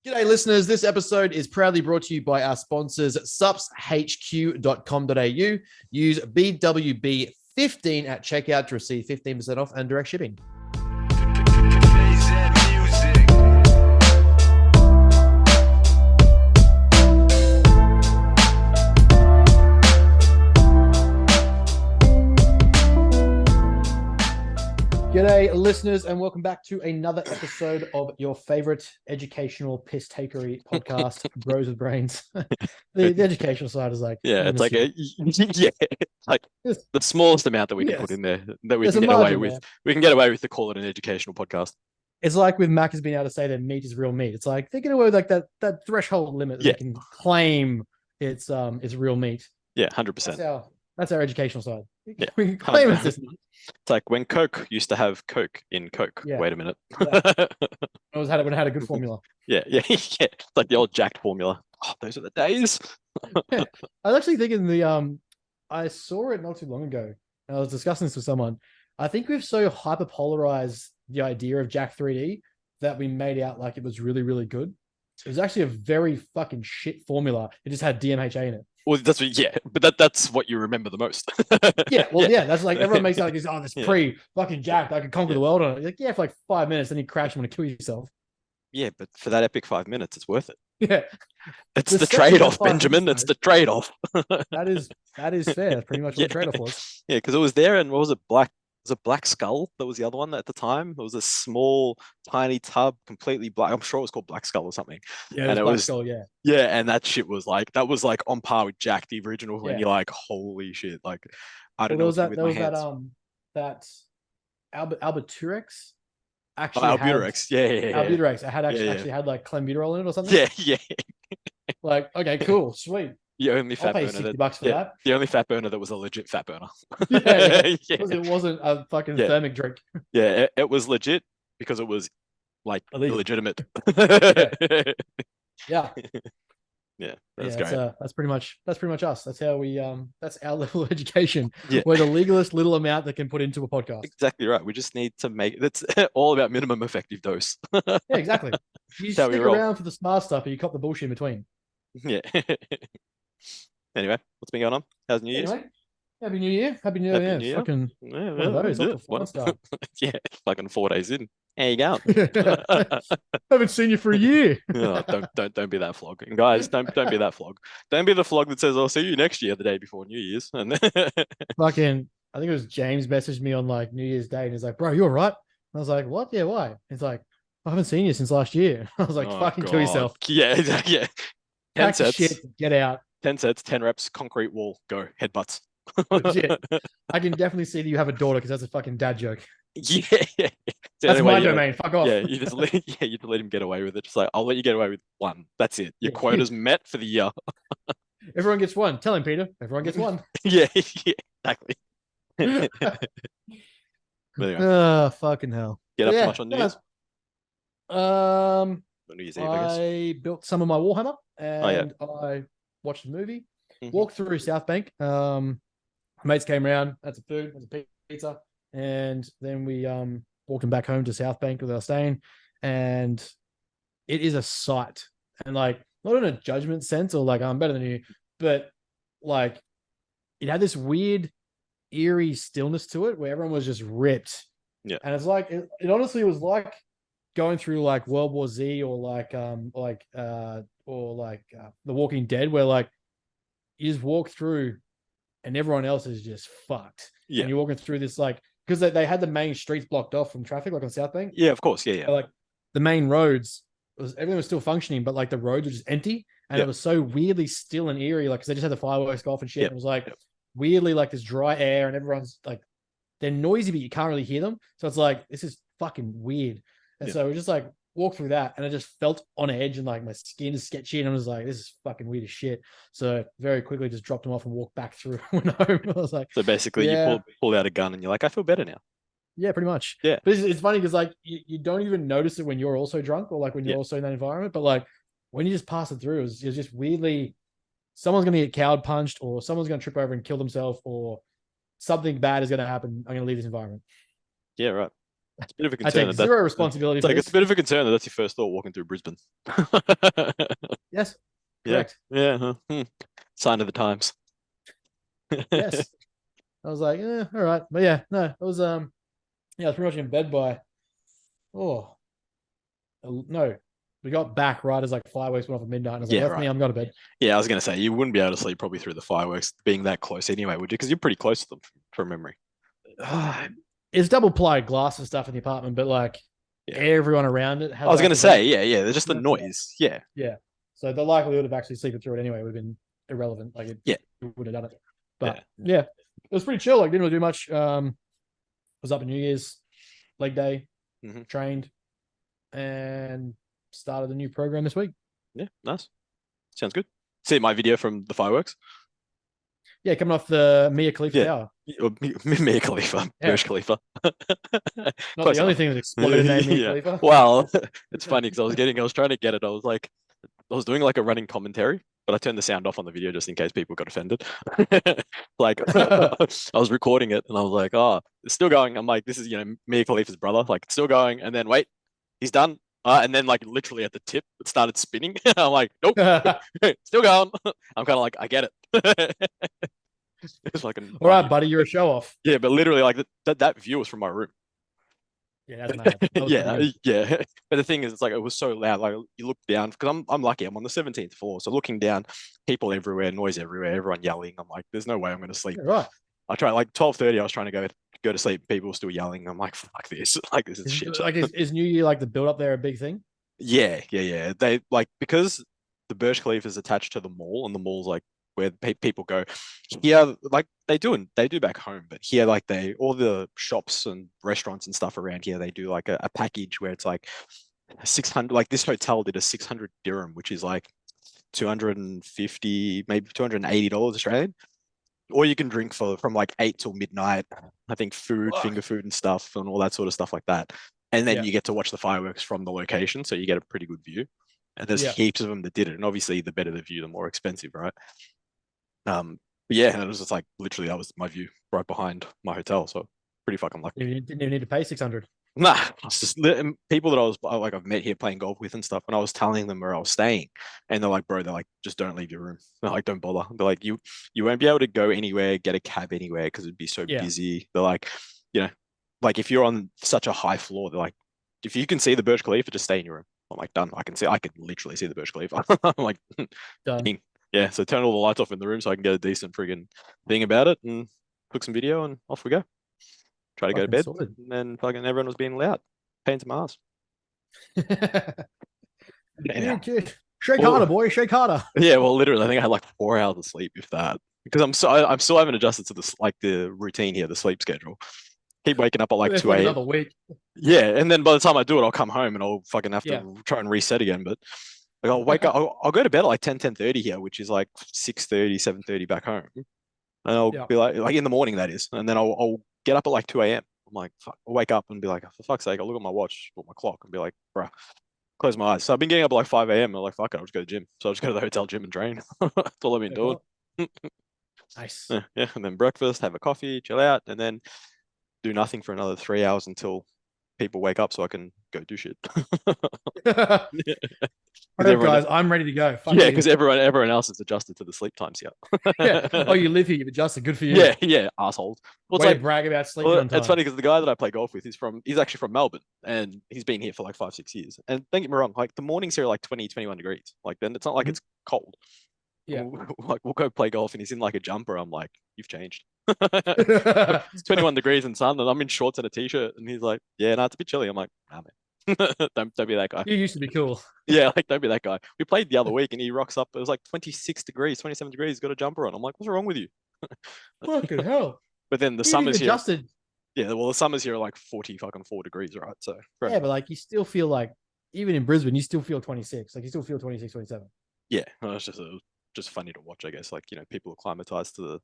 G'day, listeners. This episode is proudly brought to you by our sponsors, supshq.com.au. Use BWB15 at checkout to receive 15% off and direct shipping. G'day, listeners, and welcome back to another episode of your favorite educational piss takery podcast, Bros with Brains. the educational side is like, it's like the smallest amount that we can put in there that we can get away with. We can get away with to call it an educational podcast. It's like with Mac has been able to say that meat is real meat. It's like they get away with like that threshold limit that they can claim it's real meat. Yeah, 100%. That's our educational side. Yeah, we can claim it's this. It's like when Coke used to have Coke in Coke. Yeah. Wait a minute. Yeah. When it had a good formula. Yeah. It's like the old Jacked formula. Oh, those are the days. I was actually thinking I saw it not too long ago, and I was discussing this with someone. I think we've so hyperpolarized the idea of Jack 3D that we made out like it was really, really good. It was actually a very fucking shit formula. It just had DMHA in it. Well, that's what you remember the most. That's like everyone makes out like this fucking Jack, I could conquer the world on it. Like, for like 5 minutes, then you crash and want to kill yourself. Yeah, but for that epic 5 minutes, it's worth it. Yeah, it's the trade-off, Benjamin. It's the trade-off. that is fair. That's pretty much what the trade-off was. Yeah, because it was there, and what was it? Black Skull? That was the other one at the time. It was a small, tiny tub, completely black. I'm sure it was called Black Skull or something. Yeah, and it was Black Skull. Yeah, and that shit was like on par with Jack the original. And you're like, holy shit! Like, I don't know. That Albuturex. Actually, Albuterex. Albuterex. I had actually had like clenbuterol in it or something. Yeah. Like, okay, cool, sweet. The only fat burner $60 for that. The only fat burner that was a legit fat burner. It wasn't a fucking thermic drink. Yeah, it was legit because it was like illegitimate. Yeah. Yeah, that's great. That's pretty much us. That's how we that's our level of education. Yeah. We're the legalist little amount that can put into a podcast. Exactly right. We just need to make it's all about minimum effective dose. Yeah, exactly. You stick around for the smart stuff, and you cop the bullshit in between. Yeah. Anyway, what's been going on? How's New Year's? Happy New Year. Happy New Year. Fucking one of those. Yeah, fucking 4 days in. How you going? Haven't seen you for a year. Don't be that flog. And guys, don't be that flog. Don't be the flog that says I'll see you next year, the day before New Year's. And fucking, I think it was James messaged me on like New Year's Day, and he's like, "Bro, you all right?" And I was like, "What? Yeah, why?" He's like, "I haven't seen you since last year." I was like, "Fucking kill yourself." Yeah, exactly. Yeah. 10 sets. Shit, get out. 10 sets, 10 reps, concrete wall, go, headbutts. Legit. I can definitely see that you have a daughter because that's a fucking dad joke. Yeah. That's my domain. Fuck off. Yeah, you just let him get away with it. Just like, I'll let you get away with one. That's it. Your quota's met for the year. Everyone gets one. Tell him, Peter. Everyone gets one. Yeah, exactly. Anyway. Fucking hell. Get up too much on New Year's? New Year's Eve, I built some of my Warhammer, and I watched a movie, walked through South Bank. Mates came around, had some food, had some pizza, and then we walked back home to South Bank where I was staying, and it is a sight. And like, not in a judgment sense or like I'm better than you, but like it had this weird, eerie stillness to it where everyone was just ripped. Yeah, and it's like it honestly was like going through like World War Z or The Walking Dead, where like you just walk through and everyone else is just fucked. Yeah. And you're walking through this like, because they had the main streets blocked off from traffic, like on South Bank. Yeah, of course. Yeah. So, like the main roads, everything was still functioning, but like the roads were just empty. And it was so weirdly still and eerie, like, because they just had the fireworks go off and shit. It was like weirdly like this dry air, and everyone's like, they're noisy, but you can't really hear them. So it's like, this is fucking weird. And so we just like walked through that, and I just felt on edge, and like my skin is sketchy, and I was like, this is fucking weird as shit. So very quickly just dropped them off and walked back through and went home. I was like, so basically you pull out a gun and you're like, I feel better now. Yeah, pretty much. Yeah. But it's funny because like you don't even notice it when you're also drunk or like when you're also in that environment. But like when you just pass it through, it's just weirdly, someone's going to get cowed punched, or someone's going to trip over and kill themselves, or something bad is going to happen. I'm going to leave this environment. Yeah, right. It's a bit of a I concern take that zero responsibility it's for like it's a this. bit of a concern that that's your first thought walking through Brisbane. Yes, Yeah, correct. yeah. Sign of the times. Yes. I was like, all right. But yeah, no, it was yeah, I was pretty much in bed by oh no. We got back right as like fireworks went off at midnight, and I was like, Yeah, well, that's right. me, I'm going to bed. Yeah, I was gonna say you wouldn't be able to sleep probably through the fireworks being that close anyway, would you? Because you're pretty close to them from memory. It's double ply glass and stuff in the apartment, but like Yeah. everyone around it I has was gonna actually got say, yeah. They're just the noise. Yeah. yeah. So the likelihood of actually sleeping through it anyway would have been irrelevant. Like Yeah. it would have done it. Yeah. But yeah, it was pretty chill. Like didn't really do much. Was up in New Year's, leg day, trained, and started a new program this week. Yeah, nice. Sounds good. See my video from the fireworks? Yeah, coming off the Mia Khalifa Yeah. Tower. Mia Khalifa, Yeah. Burj Khalifa. Not Close the only enough. thing that exploded named Mia Yeah. Khalifa. Well, it's funny because I was trying to get it. I was doing like a running commentary, but I turned the sound off on the video just in case people got offended. Like I was recording it and I was like, oh, it's still going. I'm like, this is, Mia Khalifa's brother. Like, it's still going. And then wait, he's done. And then like literally at the tip, it started spinning. I'm like, nope, still going. I'm kind of like, I get it. It's like all right, buddy, you're a show off. yeah, but literally like that view was from my room. Yeah, that's mad. That Yeah, yeah. But the thing is, it's like it was so loud. Like you look down because I'm lucky. I'm on the 17th floor, so looking down, people everywhere, noise everywhere, everyone yelling. I'm like, there's no way I'm going to sleep. Yeah, right. I tried like 12:30. I was trying to go to sleep. People were still yelling. I'm like, fuck this. Like this is shit. Like, is New Year like the build up there a big thing? Yeah. They like because the Burj Khalifa is attached to the mall, and the mall's like where people go. Here, like they do back home, but here, like all the shops and restaurants and stuff around here, they do like a package where it's like 600. Like this hotel did a 600 dirham, which is like 250, maybe $280 Australian. Or you can drink from like 8 till midnight. I think food, finger food and stuff, and all that sort of stuff like that. And then you get to watch the fireworks from the location, so you get a pretty good view. And there's heaps of them that did it. And obviously, the better the view, the more expensive, right? But yeah, it was just like literally that was my view right behind my hotel. So pretty fucking lucky. You didn't even need to pay 600. Nah, it's just people that I've met here playing golf with and stuff. And I was telling them where I was staying, and they're like, bro, they're like, just don't leave your room. They're like, don't bother. They're like, you won't be able to go anywhere, get a cab anywhere because it'd be so busy. They're like, like if you're on such a high floor, they're like, if you can see the Burj Khalifa, just stay in your room. I'm like, done. I can literally see the Burj Khalifa. I'm like, done. Yeah, so turn all the lights off in the room so I can get a decent friggin' thing about it and took some video and off we go. Try to go to bed and then fucking everyone was being loud. Pain to my ass. Shake harder, boy. Shake harder. Yeah, well, literally, I think I had like 4 hours of sleep, if that, because I'm still haven't adjusted to the routine here, the sleep schedule. Keep waking up at like 2 a.m. Another week. Yeah, and then by the time I do it, I'll come home and I'll fucking have to try and reset again. But like I'll wake up, I'll go to bed at like 10:30 here, which is like 6:30, 7:30 back home. And I'll be like in the morning, that is. And then I'll get up at like 2 a.m. I'm like, fuck, I'll wake up and be like, for fuck's sake, I'll look at my watch or my clock and be like, bruh, close my eyes. So I've been getting up at like 5 a.m. I'm like, fuck it, I'll just go to the gym. So I'll just go to the hotel gym and train. That's all I've been doing. Nice. Yeah. And then breakfast, have a coffee, chill out, and then do nothing for another 3 hours until people wake up so I can go do shit. Right, guys, I'm ready to go. Because everyone else is adjusted to the sleep times here. Oh, you live here, you've adjusted. Good for you. Yeah, assholes. Well, it's like brag about sleeping on time. It's funny because the guy that I play golf with, he's actually from Melbourne and he's been here for like 5-6 years. And don't get me wrong, like the mornings here are like 20, 21 degrees. Like then it's not like it's cold. Yeah. We'll go play golf and he's in like a jumper. I'm like, you've changed. It's 21 degrees in sun and I'm in shorts and a t-shirt and he's like, yeah, no, it's a bit chilly. I'm like, nah, man. don't be that guy. You used to be cool. Yeah, like don't be that guy. We played the other week and he rocks up. It was like 26 degrees, 27 degrees. He's got a jumper on. I'm like, what's wrong with you? Fucking hell. But then the summers here. Adjusted. Yeah, well, the summers here are like 4 degrees, right? So yeah, but like you still feel like even in Brisbane, you still feel 26. Like you still feel 26, 27. Yeah, it's just funny to watch, I guess. Like, people acclimatized to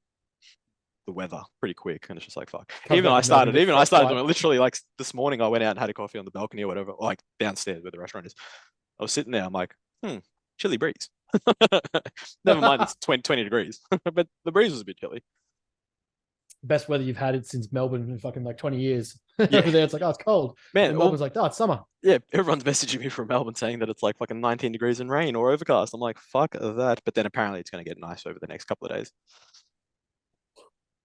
the weather pretty quick, and it's just like fuck. Even I started doing it literally like this morning. I went out and had a coffee on the balcony or whatever, like downstairs where the restaurant is. I was sitting there. I'm like, chilly breeze. Never mind, it's 20 degrees, but the breeze was a bit chilly. best weather you've had it since Melbourne in fucking like 20 years. Yeah. Over there, it's like, oh, it's cold. Man, and Melbourne's like, oh, it's summer. Yeah, everyone's messaging me from Melbourne saying that it's like fucking 19 degrees and rain or overcast. I'm like, fuck that. But then apparently it's going to get nice over the next couple of days.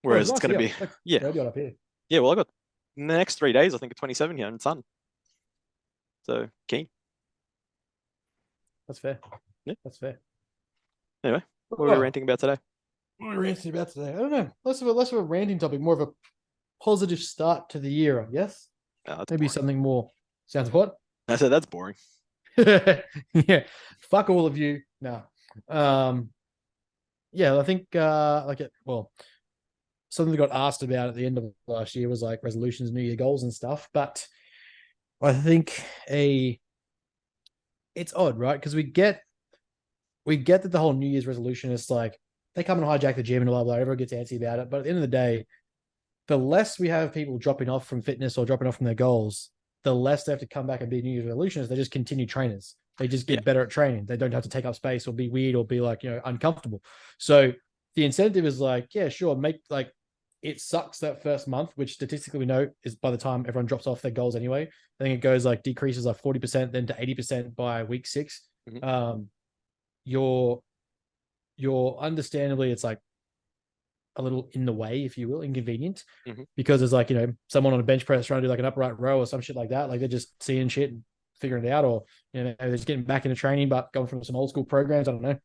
Whereas it's going to be, like yeah. Up here. Yeah, well, I got the next 3 days, I think, at 27 here in sun. So, keen. That's fair. Yeah. That's fair. Anyway, what were we ranting about today? What are we ranting about today? I don't know. Less of a ranting topic, more of a positive start to the year, I guess. Maybe boring. something more. Sounds what? I said that's boring. Yeah. Fuck all of you. No. Yeah, I think something that got asked about at the end of last year was like resolutions, New Year goals and stuff. But I think it's odd, right? Because we get that the whole New Year's resolution is like they come and hijack the gym and blah blah. Everyone gets antsy about it. But at the end of the day, the less we have people dropping off from fitness or dropping off from their goals, the less they have to come back and be New Year's resolutions. They just continue trainers. They just get better at training. They don't have to take up space or be weird or be like, uncomfortable. So the incentive is like, yeah, sure, make like it sucks that first month, which statistically we know is by the time everyone drops off their goals anyway. I think it goes like decreases like 40%, then to 80% by week 6. Mm-hmm. You're understandably it's like a little in the way, if you will, inconvenient, mm-hmm. because there's like, someone on a bench press trying to do like an upright row or some shit like that. Like they're just seeing shit and figuring it out, or, they're just getting back into training, but going from some old school programs. I don't know.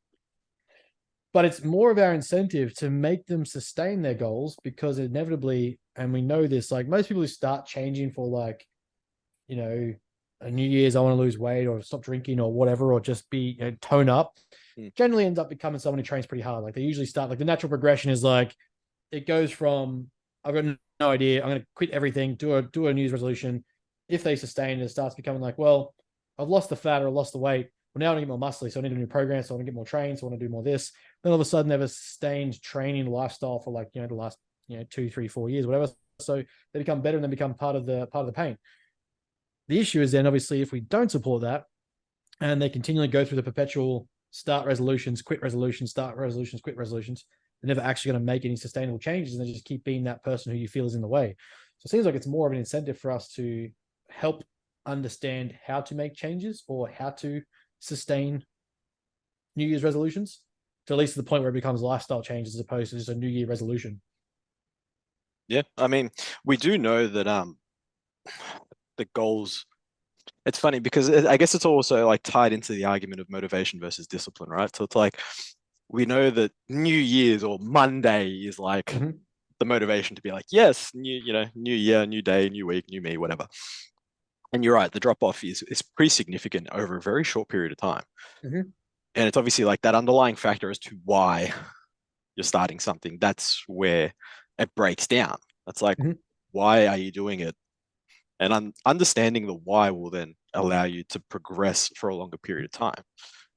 But it's more of our incentive to make them sustain their goals, because inevitably, and we know this, like most people who start changing for like, a New Year's, I want to lose weight or stop drinking or whatever, or just be tone up, generally ends up becoming someone who trains pretty hard. Like they usually start, like the natural progression is like, it goes from, I've got no idea, I'm going to quit everything, do a New Year's resolution. If they sustain it, it starts becoming like, well, I've lost the fat or I've lost the weight. Well, now I want to get more muscly, so I need a new program, so I want to get more trained, so I want to do more this. Then all of a sudden they have a sustained training lifestyle for like, the last, 2, 3, 4 years, whatever. So they become better and then become part of the pain. The issue is then obviously if we don't support that and they continually go through the perpetual start resolutions, quit resolutions, start resolutions, quit resolutions, they're never actually going to make any sustainable changes, and they just keep being that person who you feel is in the way. So it seems like it's more of an incentive for us to help understand how to make changes or how to sustain New Year's resolutions, to at least to the point where it becomes lifestyle changes as opposed to just a New Year resolution. Yeah, I mean, we do know that the goals, it's funny because I guess it's also like tied into the argument of motivation versus discipline, right? So it's like we know that New Year's or Monday is like the motivation to be like, yes, new year, new day, new week, new me, whatever. And you're right, the drop off is pretty significant over a very short period of time. And it's obviously like that underlying factor as to why you're starting something. That's where it breaks down. That's like, why are you doing it? And understanding the why will then allow you to progress for a longer period of time,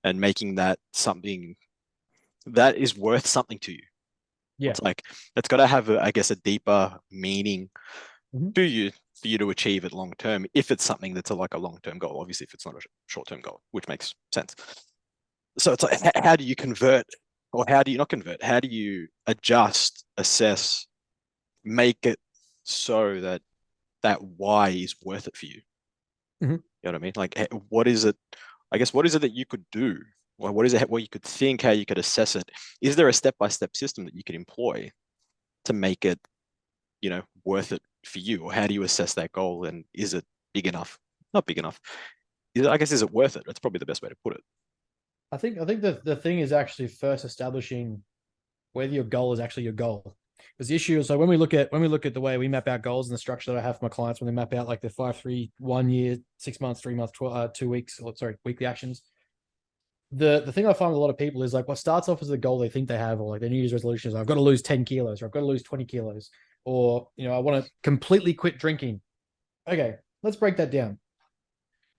and making that something that is worth something to you. Yeah. It's like, it's got to have, I guess, a deeper meaning to you for you to achieve it long term, if it's something that's like a long-term goal. Obviously, if it's not a short-term goal, which makes sense. So it's like, how do you convert, or how do you not convert? How do you adjust, assess, make it so that why is worth it for you? You know what I mean? Like, what is it? I guess, what is it that you could do? Or what is it, what you could think, how you could assess it? Is there a step-by-step system that you could employ to make it, worth it for you? Or how do you assess that goal? And is it big enough? Not big enough. I guess, is it worth it? That's probably the best way to put it. I think the thing is actually first establishing whether your goal is actually your goal. Because the issue is, so when we look at the way we map out goals and the structure that I have for my clients, when they map out like the 5, 3, 1 year, 6 months, 3 months, 2 weeks, weekly actions. The thing I find with a lot of people is like what starts off as the goal they think they have, or like their New Year's resolution is, I've got to lose 10 kilos, or I've got to lose 20 kilos, or, I want to completely quit drinking. Okay, let's break that down.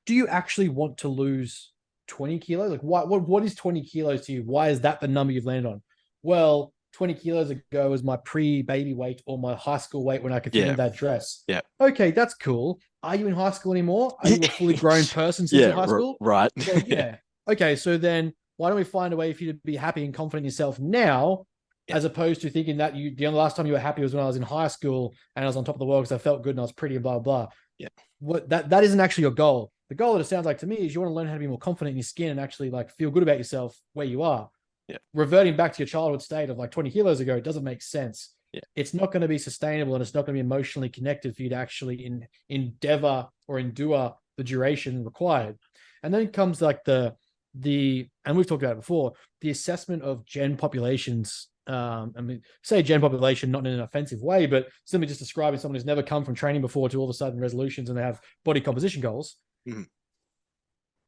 Do you actually want to lose 20 kilos? Like what is 20 kilos to you? Why is that the number you've landed on? Well, 20 kilos ago was my pre-baby weight or my high school weight when I could fit in that dress. Yeah. Okay, that's cool. Are you in high school anymore? Are you a fully grown person since high school? Right. Well, yeah. Okay, so then why don't we find a way for you to be happy and confident in yourself now, as opposed to thinking that the only last time you were happy was when I was in high school and I was on top of the world because I felt good and I was pretty and blah, blah, blah. Yeah. What that isn't actually your goal. The goal that it sounds like to me is you want to learn how to be more confident in your skin and actually like feel good about yourself where you are. Yeah. Reverting back to your childhood state of like 20 kilos ago, it doesn't make sense. Yeah. It's not going to be sustainable and it's not going to be emotionally connected for you to actually endeavor or endure the duration required. And then comes like and we've talked about it before, the assessment of gen populations. I mean, say gen population, not in an offensive way, but simply just describing someone who's never come from training before to all of a sudden resolutions and they have body composition goals. Mm-hmm.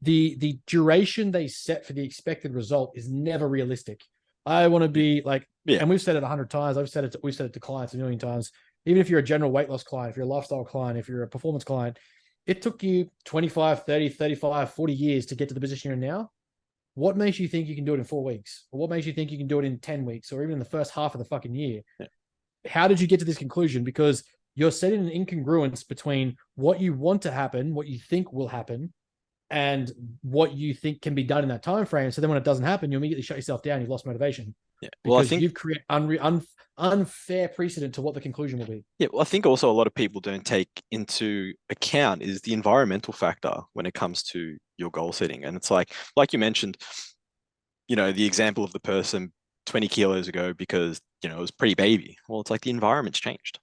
The duration they set for the expected result is never realistic. I want to be like, and we've said it 100 times. We've said it to clients a million times. Even if you're a general weight loss client, if you're a lifestyle client, if you're a performance client, it took you 25, 30, 35, 40 years to get to the position you're in now. What makes you think you can do it in 4 weeks? Or what makes you think you can do it in 10 weeks or even in the first half of the fucking year? Yeah. How did you get to this conclusion? Because you're setting an incongruence between what you want to happen, what you think will happen, and what you think can be done in that time frame. So then when it doesn't happen, you immediately shut yourself down. You've lost motivation. Yeah. Well, because you've created unfair precedent to what the conclusion will be. Yeah. Well, I think also a lot of people don't take into account is the environmental factor when it comes to your goal setting. And it's like you mentioned, the example of the person 20 kilos ago because, it was pretty baby. Well, it's like the environment's changed.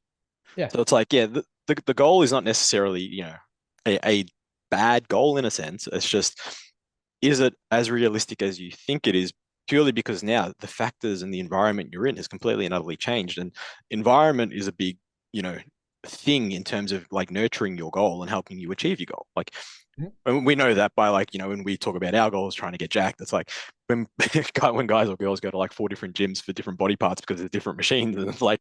Yeah. So it's like, the goal is not necessarily, a bad goal in a sense. It's just, is it as realistic as you think it is? Purely because now the factors and the environment you're in has completely and utterly changed. And environment is a big, thing in terms of like nurturing your goal and helping you achieve your goal. Like we know that by like, when we talk about our goals, trying to get jacked, it's like when guys or girls go to like 4 different gyms for different body parts because there's different machines. And it's like,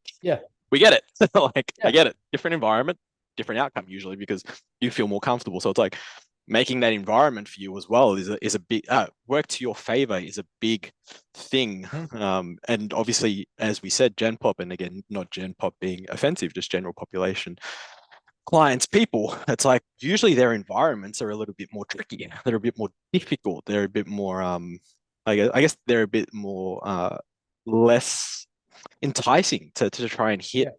we get it. I get it. Different environment, different outcome usually because you feel more comfortable. So it's like, making that environment for you as well is a big work to your favor is a big thing. And obviously, as we said, Gen Pop, and again, not Gen Pop being offensive, just general population clients, people, it's like usually their environments are a little bit more tricky. They're a bit more difficult. They're a bit more, I guess they're a bit more less enticing to try and hit.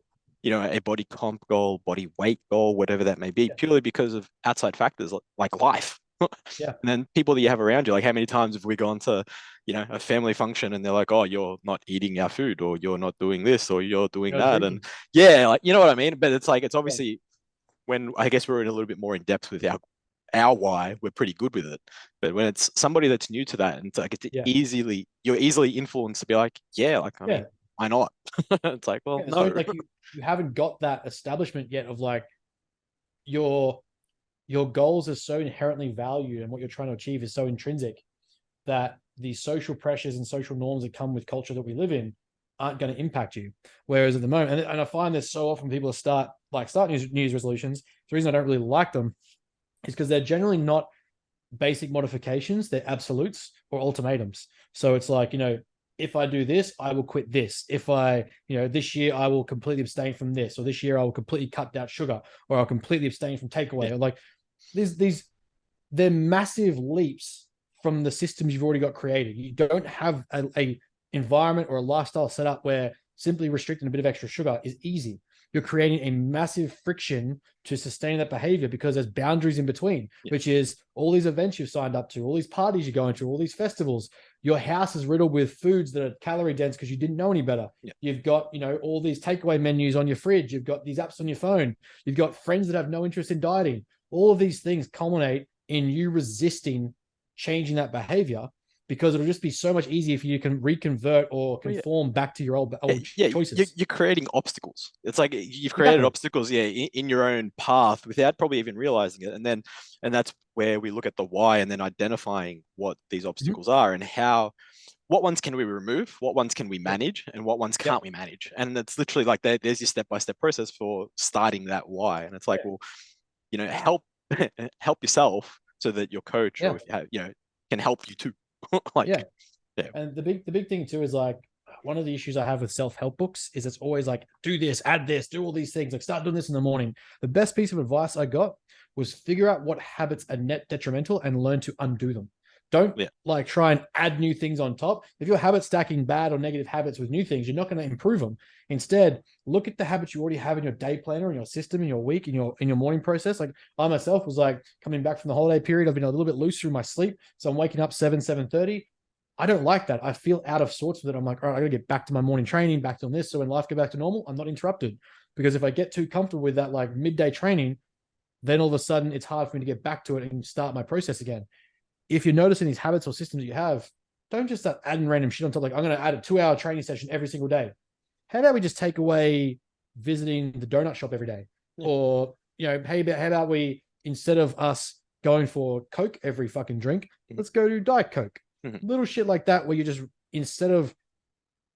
A body comp goal, body weight goal, whatever that may be, purely because of outside factors like life. And then people that you have around you, like how many times have we gone to, a family function and they're like, oh, you're not eating our food or you're not doing this or you're doing that. Drinking. And like, you know what I mean? But it's like, it's obviously when I guess we're in a little bit more in depth with our why, we're pretty good with it. But when it's somebody that's new to that and it's like, you're easily influenced to be like, I mean, why not? It's like, well, no. So like you haven't got that establishment yet of like your goals are so inherently valued and what you're trying to achieve is so intrinsic that the social pressures and social norms that come with culture that we live in aren't going to impact you. Whereas at the moment, and I find this so often people start New Year's resolutions. The reason I don't really like them is because they're generally not basic modifications. They're absolutes or ultimatums. So it's like, if I do this, I will quit this. If I, this year I will completely abstain from this, or this year I will completely cut out sugar, or I'll completely abstain from takeaway. Or like they're massive leaps from the systems you've already got created. You don't have a environment or a lifestyle set up where simply restricting a bit of extra sugar is easy. You're creating a massive friction to sustain that behavior because there's boundaries in between, which is all these events you've signed up to, all these parties you're going to, all these festivals. Your house is riddled with foods that are calorie dense because you didn't know any better. You've got, all these takeaway menus on your fridge. You've got these apps on your phone. You've got friends that have no interest in dieting. All of these things culminate in you resisting changing that behavior because it'll just be so much easier if you can reconvert or conform back to your old choices. You're creating obstacles. It's like you've created obstacles, in your own path without probably even realizing it. And that's where we look at the why and then identifying what these obstacles are and what ones can we remove, what ones can we manage, and what ones can't we manage. And it's literally like there's your step-by-step process for starting that why. And it's like, well, help yourself so that your coach or if you have, can help you too. And the big thing too is like one of the issues I have with self-help books is it's always like do this, add this, do all these things, like start doing this in the morning. The best piece of advice I got was figure out what habits are net detrimental and learn to undo them. Don't like try and add new things on top. If you're habit stacking bad or negative habits with new things, you're not going to improve them. Instead, look at the habits you already have in your day planner, in your system, in your week, in your morning process. Like I myself was like coming back from the holiday period, I've been a little bit loose through my sleep. So I'm waking up 7:30. I don't like that. I feel out of sorts with it. I'm like, all right, I got to get back to my morning training, back to this. So when life go back to normal, I'm not interrupted. Because if I get too comfortable with that like midday training, then all of a sudden it's hard for me to get back to it and start my process again. If you're noticing these habits or systems that you have, don't just start adding random shit on top. Like I'm going to add a 2-hour training session every single day. How about we just take away visiting the donut shop every day? Or, hey, how about we, instead of us going for Coke every fucking drink, let's go to Diet Coke. Little shit like that, where you just, instead of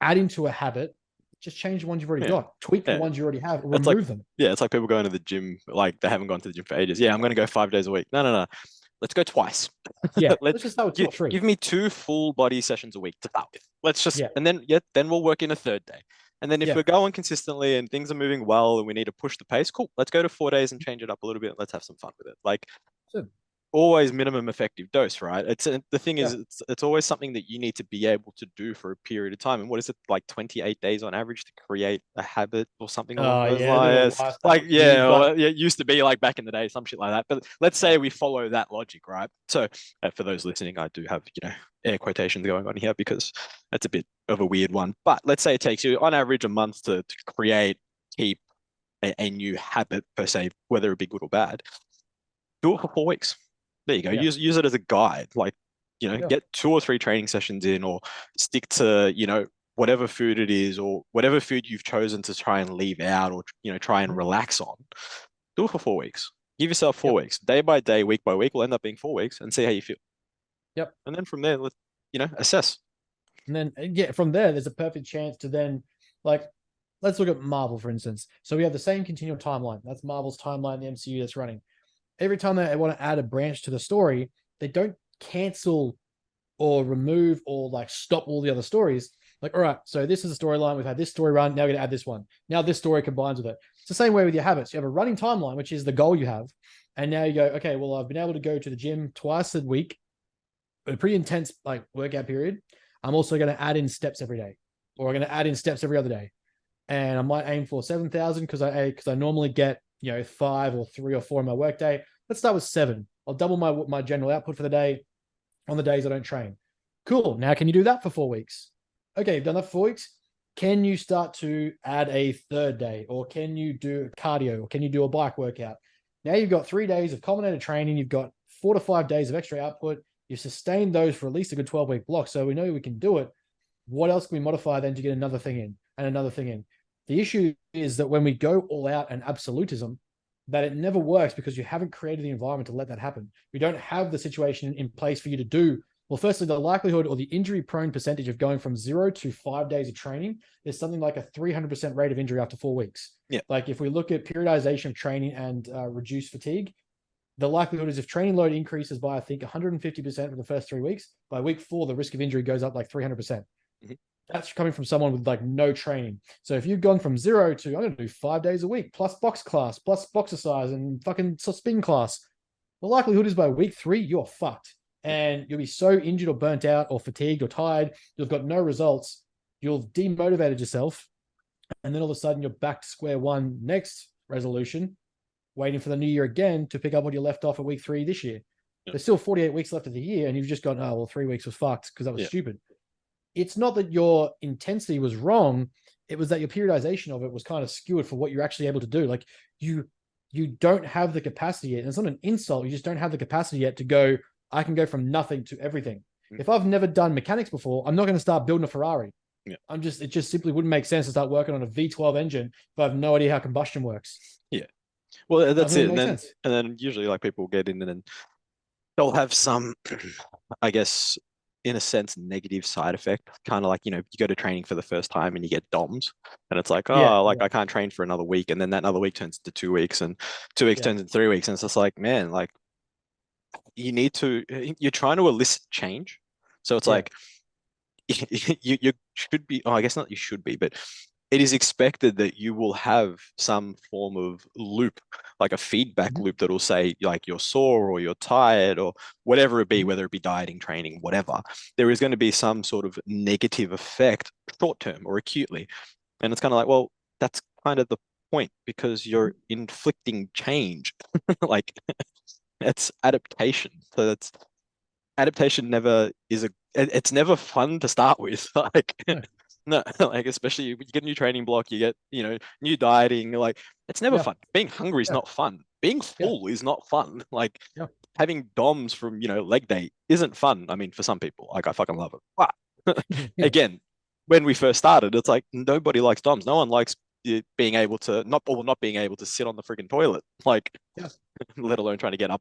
adding to a habit, just change the ones you've already got, tweak the ones you already have, or remove them. Yeah, it's like people going to the gym, like they haven't gone to the gym for ages. Yeah, I'm going to go 5 days a week. No. Let's go twice. Yeah, let's just start with 2 or 3. Give me 2 full body sessions a week to start with. Let's just, and then we'll work in a third day. And then if we're going consistently and things are moving well and we need to push the pace, cool. Let's go to 4 days and change it up a little bit. Let's have some fun with it. Like, always minimum effective dose, right? It's the thing is it's always something that you need to be able to do for a period of time. And what is it, like 28 days on average to create a habit or something along those lines? Like it used to be like back in the day, some shit like that. But let's say we follow that logic, right? So for those listening, I do have air quotations going on here because that's a bit of a weird one. But let's say it takes you on average a month to keep a new habit per se, whether it be good or bad. Do it for 4 weeks. There you go. Use it as a guide. Like, get 2 or 3 training sessions in, or stick to, whatever food it is, or whatever food you've chosen to try and leave out, or, try and relax on. Do it for 4 weeks. Give yourself 4 weeks. Day by day, week by week will end up being 4 weeks, and see how you feel. Yep. And then from there, let's, assess. And then, from there, there's a perfect chance to then, like, let's look at Marvel, for instance. So we have the same continual timeline. That's Marvel's timeline, the MCU that's running. Every time they want to add a branch to the story, they don't cancel or remove or like stop all the other stories. Like, all right, so this is a storyline. We've had this story run. Now we're going to add this one. Now this story combines with it. It's the same way with your habits. You have a running timeline, which is the goal you have. And now you go, okay, well, I've been able to go to the gym twice a week, a pretty intense like workout period. I'm also going to add in steps every day, or I'm going to add in steps every other day. And I might aim for 7,000 because I normally get 5 or 3 or 4 in my workday. Let's start with 7. I'll double my general output for the day on the days I don't train. Cool. Now, can you do that for 4 weeks? Okay, you've done that for 4 weeks. Can you start to add a third day, or can you do cardio, or can you do a bike workout? Now you've got 3 days of culminated training. You've got 4 to 5 days of extra output. You've sustained those for at least a good 12-week block. So we know we can do it. What else can we modify then to get another thing in and another thing in? The issue is that when we go all out and absolutism, that it never works because you haven't created the environment to let that happen. We don't have the situation in place for you to do. Well, firstly, the likelihood or the injury prone percentage of going from 0 to 5 days of training is something like a 300% rate of injury after 4 weeks. Yeah. Like if we look at periodization of training and reduced fatigue, the likelihood is if training load increases by, I think, 150% for the first 3 weeks, by week 4, the risk of injury goes up like 300%. That's coming from someone with like no training. So if you've gone from 0 to, I'm going to do 5 days a week, plus box class, plus boxercise and fucking spin class, the likelihood is by week 3, you're fucked. And you'll be so injured or burnt out or fatigued or tired, you've got no results. You'll have demotivated yourself. And then all of a sudden you're back to square one next resolution, waiting for the new year again to pick up what you left off at week 3 this year. There's still 48 weeks left of the year, and you've just gone, oh, well, 3 weeks was fucked because that was stupid. It's not that your intensity was wrong. It was that your periodization of it was kind of skewed for what you're actually able to do. Like you don't have the capacity yet. And it's not an insult. You just don't have the capacity yet to go, I can go from nothing to everything. If I've never done mechanics before, I'm not going to start building a Ferrari. It just simply wouldn't make sense to start working on a V12 engine if I have no idea how combustion works. Yeah. Well, that's it. And then usually like people get in and then they'll have some, I guess, in a sense, negative side effect. Kind of like, you go to training for the first time and you get DOMS and it's like, I can't train for another week. And then that another week turns into 2 weeks and 2 weeks turns into 3 weeks. And it's just like, man, like you're trying to elicit change. So it's like, you should be, I guess not you should be, but it is expected that you will have some form of loop like a feedback loop that'll say like you're sore or you're tired or whatever it be, whether it be dieting, training, whatever, there is going to be some sort of negative effect short term or acutely. And it's kind of like, well, that's kind of the point because you're inflicting change. Like it's adaptation. So that's adaptation never is it's never fun to start with. Like no, like especially you get a new training block, you get, new dieting, like it's never fun. Being hungry is not fun. Being full is not fun. Like having DOMs from, leg day isn't fun. I mean, for some people, like I fucking love it. But again, when we first started, it's like nobody likes DOMs. No one likes being able to not being able to sit on the freaking toilet, like let alone trying to get up.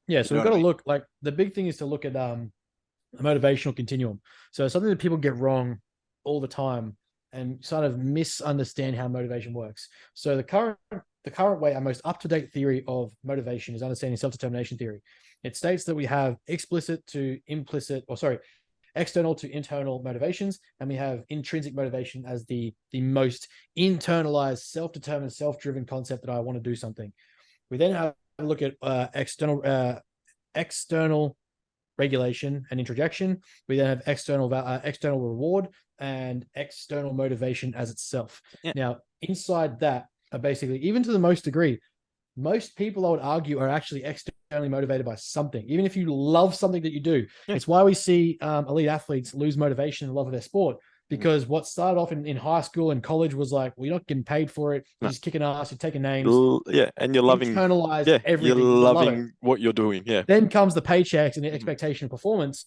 Yeah, so we've got to look, like the big thing is to look at a motivational continuum. So something that people get wrong all the time and sort of misunderstand how motivation works. So the current way, our most up-to-date theory of motivation is understanding self-determination theory. It states that we have external to internal motivations, and we have intrinsic motivation as the most internalized, self-determined, self-driven concept that I want to do something. We then have a look at external regulation and introjection. We then have external reward and external motivation as itself. Now, inside that are basically, even to the most degree, most people, I would argue, are actually externally motivated by something. Even if you love something that you do, it's why we see elite athletes lose motivation and love of their sport. Because what started off in high school and college was like, well, you're not getting paid for it. You're just kicking ass. You're taking names. And you're loving everything. You're loving what you're doing. Then comes the paychecks and the expectation of performance.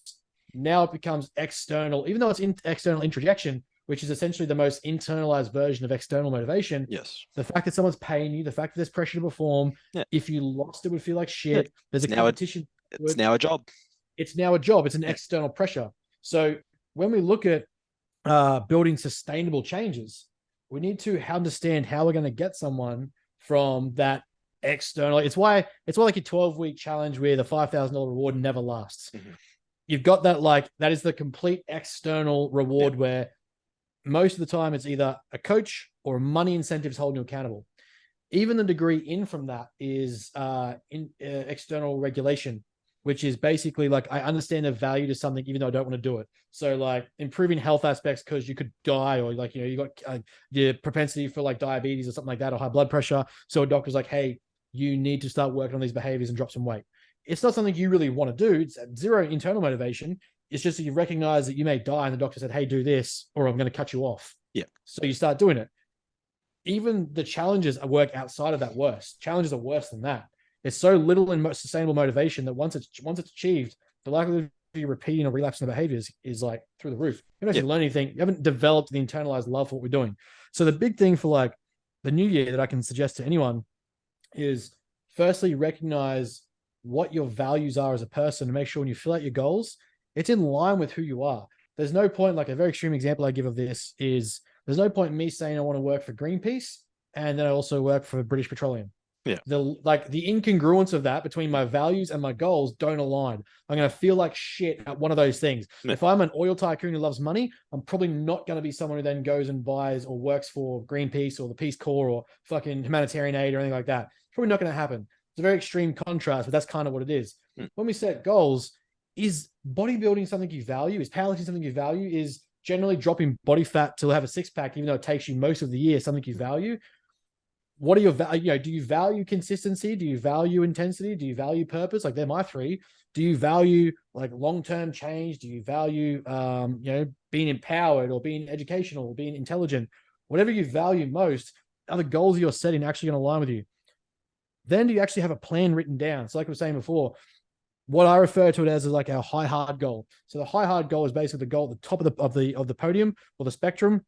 Now it becomes external, even though it's external introjection, which is essentially the most internalized version of external motivation. Yes. The fact that someone's paying you, the fact that there's pressure to perform. If you lost, it would feel like shit. There's a competition. It's now a job. It's now a job. It's an external pressure. So when we look at building sustainable changes, we need to understand how we're going to get someone from that external. It's why like a 12-week challenge where the $5,000 reward never lasts. You've got that, like, that is the complete external reward where most of the time it's either a coach or money incentives holding you accountable. Even the degree in from that is external regulation, which is basically like, I understand the value to something even though I don't want to do it. So like improving health aspects because you could die, or like, you got the propensity for like diabetes or something like that, or high blood pressure. So a doctor's like, hey, you need to start working on these behaviors and drop some weight. It's not something you really want to do. It's zero internal motivation. It's just that you recognize that you may die and the doctor said, hey, do this, or I'm going to cut you off. So you start doing it. Even the challenges work outside of that worse. Challenges are worse than that. There's so little in sustainable motivation that once it's achieved, the likelihood of you repeating or relapsing the behaviors is like through the roof. You don't actually learn anything. You haven't developed the internalized love for what we're doing. So the big thing for like the new year that I can suggest to anyone is, firstly, recognize what your values are as a person and make sure when you fill out your goals, it's in line with who you are. There's no point, like a very extreme example I give of this is, there's no point in me saying I want to work for Greenpeace and then I also work for British Petroleum. The incongruence of that between my values and my goals don't align. I'm going to feel like shit at one of those things. If I'm an oil tycoon who loves money, I'm probably not going to be someone who then goes and buys or works for Greenpeace or the Peace Corps or fucking humanitarian aid or anything like that. It's probably not going to happen. It's a very extreme contrast, but that's kind of what it is. When we set goals, is bodybuilding something you value? Is powerlifting something you value? Is generally dropping body fat to have a six-pack, even though it takes you most of the year, something you value? What are your value? Do you value consistency? Do you value intensity? Do you value purpose? Like, they're my three. Do you value like long-term change? Do you value, being empowered or being educational or being intelligent? Whatever you value most, are the goals you're setting actually going to align with you? Then do you actually have a plan written down? So like I was saying before, what I refer to it as is like our high hard goal. So the high hard goal is basically the goal at the top of the podium or the spectrum,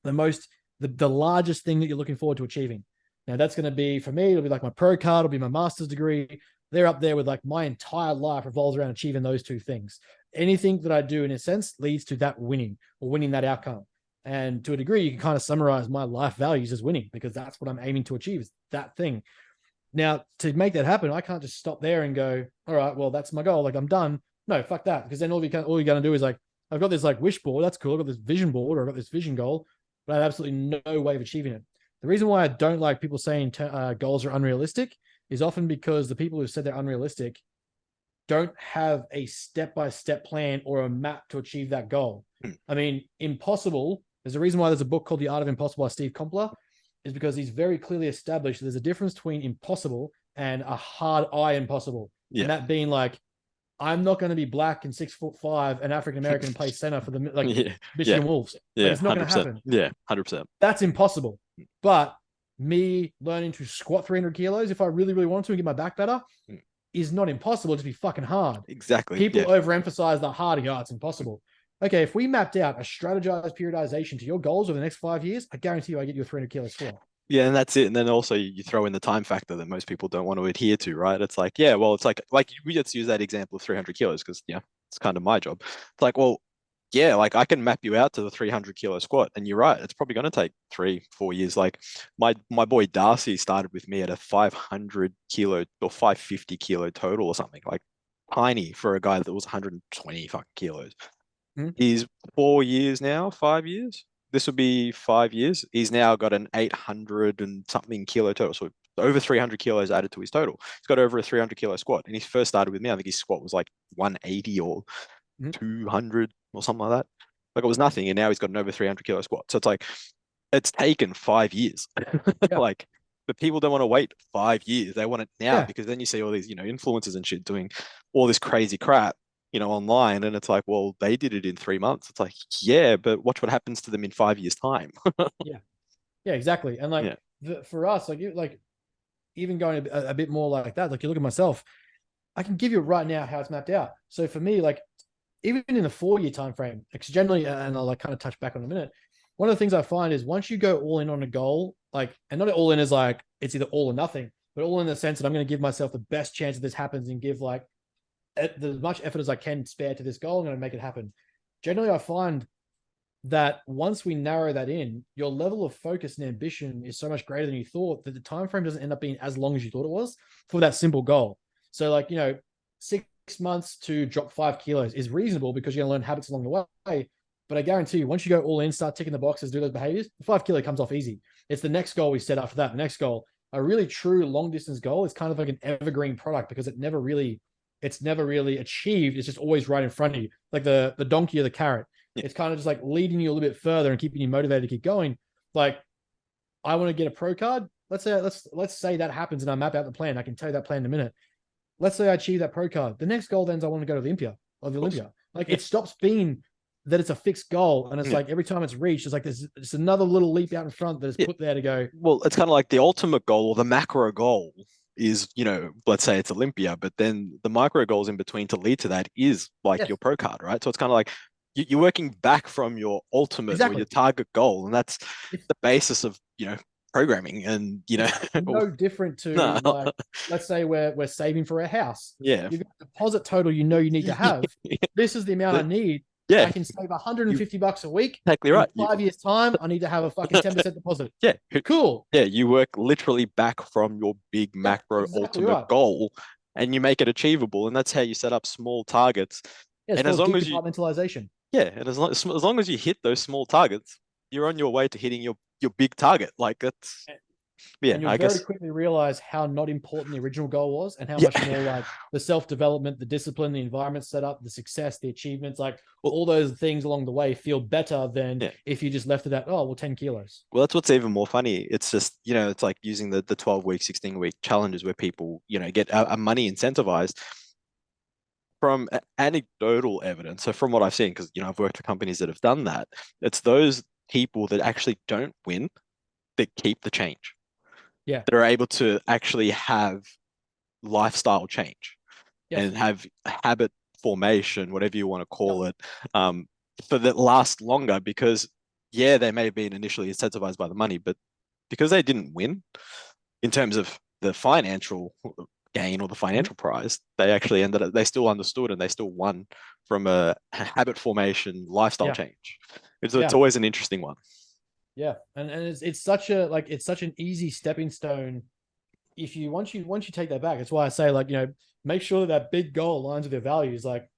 the largest thing that you're looking forward to achieving. Now that's going to be, for me, it'll be like my pro card, it'll be my master's degree. They're up there with like my entire life revolves around achieving those two things. Anything that I do in a sense leads to that winning or winning that outcome. And to a degree, you can kind of summarize my life values as winning, because that's what I'm aiming to achieve, is that thing. Now, to make that happen, I can't just stop there and go, all right, well, that's my goal. Like, I'm done. No, fuck that. Because then all you're going to do is like, I've got this like wish board. That's cool. I've got this vision board, or I've got this vision goal, but I have absolutely no way of achieving it. The reason why I don't like people saying goals are unrealistic is often because the people who said they're unrealistic don't have a step-by-step plan or a map to achieve that goal. I mean, impossible. There's a reason why there's a book called The Art of Impossible by Steve Kompler, is because he's very clearly established there's a difference between impossible and a hard eye impossible. Yeah. And that being like, I'm not going to be black and 6'5" and African American and play center for the Michigan Wolves. Like, it's not going to happen. Yeah, 100%. That's impossible. But me learning to squat 300 kilos, if I really, really want to and get my back better, is not impossible. It'd just be fucking hard. Exactly. People overemphasize the hard and go, it's impossible. Okay, if we mapped out a strategized periodization to your goals over the next 5 years, I guarantee you I get you a 300 kilo squat. Yeah, and that's it. And then also you throw in the time factor that most people don't want to adhere to, right? It's like, yeah, well, it's like we just use that example of 300 kilos because, yeah, it's kind of my job. It's like, well, yeah, like I can map you out to the 300 kilo squat, and you're right, it's probably going to take 3-4 years. Like my boy Darcy started with me at a 500 kilo or 550 kilo total or something, like tiny for a guy that was 120 fucking kilos. He's 4 years now, 5 years. This will be 5 years. He's now got an 800 and something kilo total. So over 300 kilos added to his total. He's got over a 300 kilo squat. And he first started with me, I think his squat was like 180 or 200 or something like that. Like it was nothing. And now he's got an over 300 kilo squat. So it's like, it's taken 5 years. Like, but people don't want to wait 5 years. They want it now because then you see all these, influencers and shit doing all this crazy crap, online. And it's like, well, they did it in 3 months. It's like, yeah, but watch what happens to them in 5 years' time. Yeah, exactly. And like for us, like even going a bit more like that, like you look at myself, I can give you right now how it's mapped out. So for me, like even in a 4-year time frame, because generally, and I'll like kind of touch back on a minute, one of the things I find is once you go all in on a goal, like, and not all in is like it's either all or nothing, but all in the sense that I'm going to give myself the best chance that this happens and give like as much effort as I can spare to this goal. I'm going to make it happen. Generally, I find that once we narrow that in, your level of focus and ambition is so much greater than you thought that the time frame doesn't end up being as long as you thought it was for that simple goal. So like, 6 months to drop 5 kilos is reasonable because you're going to learn habits along the way. But I guarantee you, once you go all in, start ticking the boxes, do those behaviors, 5 kilo comes off easy. It's the next goal we set after that. The next goal, a really true long distance goal, is kind of like an evergreen product because it's never really achieved. It's just always right in front of you, like the donkey or the carrot. It's kind of just like leading you a little bit further and keeping you motivated to keep going. Like, I want to get a pro card. Let's say that happens and I map out the plan. I can tell you that plan in a minute. Let's say I achieve that pro card. The next goal then is I want to go to the Olympia. Like it stops being that it's a fixed goal. And it's like every time it's reached, it's like there's another little leap out in front that is put there to go. Well, it's kind of like the ultimate goal or the macro goal is, let's say it's Olympia, but then the micro goals in between to lead to that is like your pro card, right? So it's kind of like you're working back from your ultimate or your target goal. And that's the basis of, programming and, no different to like, let's say we're saving for a house. Yeah. You've got a deposit total you need to have. This is the amount I need. Yeah. I can save $150 a week. Exactly right. In 5 years' time, I need to have a fucking 10% deposit. Yeah. Cool. Yeah. You work literally back from your big macro ultimate goal and you make it achievable. And that's how you set up small targets. Yeah, and as long as compartmentalization. Yeah. And as long as you hit those small targets, you're on your way to hitting your big target. Like that's and you'll very quickly realize how not important the original goal was and how much more like the self-development, the discipline, the environment set up, the success, the achievements, like all those things along the way feel better than if you just left it at 10 kilos. Well, that's what's even more funny. It's just, it's like using the 12-week, 16-week challenges where people, get a money incentivized. From anecdotal evidence, so from what I've seen, because I've worked for companies that have done that, it's those people that actually don't win that keep the change. Yeah, that are able to actually have lifestyle change and have habit formation, whatever you want to call it, for that last longer. Because they may have been initially incentivized by the money, but because they didn't win in terms of the financial gain or the financial prize, they actually they still understood and they still won from a habit formation lifestyle change. It's always an interesting one. Yeah, and it's such an easy stepping stone. If you once you take that back, it's why I say like make sure that big goal aligns with your values. Like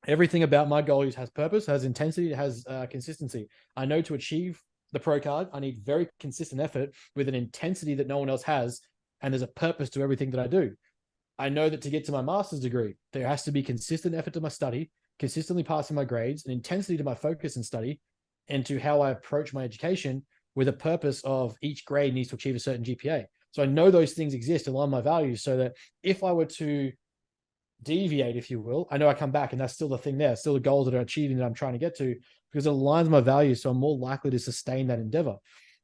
everything about my goals has purpose, has intensity, has consistency. I know to achieve the pro card. I need very consistent effort with an intensity that no one else has. And there's a purpose to everything that I do. I know that to get to my master's degree, there has to be consistent effort to my study, consistently passing my grades, and intensity to my focus and study, and to how I approach my education with a purpose of each grade needs to achieve a certain GPA. So I know those things exist along my values, so that if I were to deviate, if you will, I know I come back and that's still the thing there, still the goals that are achieving that I'm trying to get to, because it aligns my values. So I'm more likely to sustain that endeavor.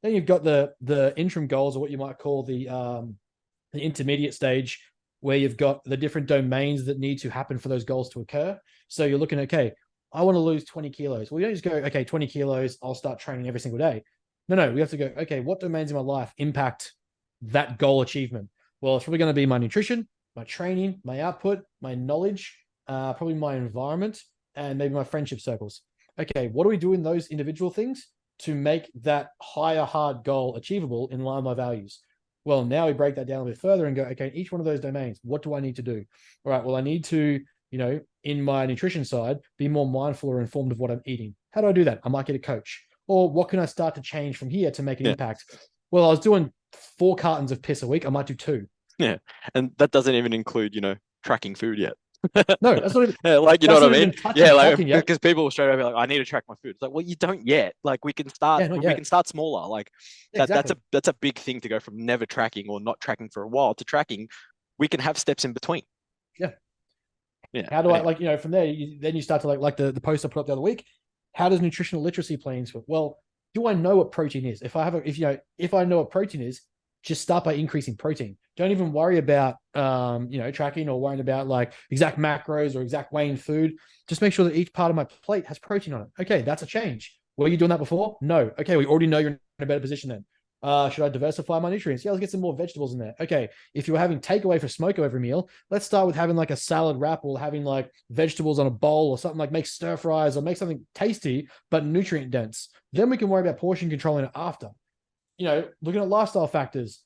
Then you've got the interim goals, or what you might call the intermediate stage, where you've got the different domains that need to happen for those goals to occur. So you're looking, okay, I want to lose 20 kilos. Well, you don't just go, okay, 20 kilos, I'll start training every single day. No, we have to go, okay, what domains in my life impact that goal achievement? Well, it's probably going to be my nutrition, my training, my output, my knowledge, probably my environment, and maybe my friendship circles. Okay, what do we do in those individual things to make that higher hard goal achievable in line with my values? Well, now we break that down a bit further and go, okay, each one of those domains, what do I need to do? All right, well, I need to, in my nutrition side, be more mindful or informed of what I'm eating. How do I do that? I might get a coach. Or what can I start to change from here to make an impact? Well, I was doing 4 cartons of piss a week. I might do 2. Yeah. And that doesn't even include, tracking food yet. No, that's not even, like, you know what I mean? Yeah, like, because people straight away be like, I need to track my food. It's like, well, you don't yet. Like, we can start smaller. Like, that's a big thing to go from never tracking or not tracking for a while to tracking. We can have steps in between. Yeah. How do I, from there, then you start to like the post I put up the other week. How does nutritional literacy play into it? Well, do I know what protein is? If I know what protein is, just start by increasing protein. Don't even worry about, tracking or worrying about like exact macros or exact weighing food. Just make sure that each part of my plate has protein on it. Okay, that's a change. Were you doing that before? No. Okay, we already know you're in a better position then. Should I diversify my nutrients? Yeah, let's get some more vegetables in there. Okay, if you're having takeaway for smoko every meal, let's start with having like a salad wrap or having like vegetables on a bowl or something, like make stir fries or make something tasty but nutrient dense. Then we can worry about portion controlling it after. Looking at lifestyle factors.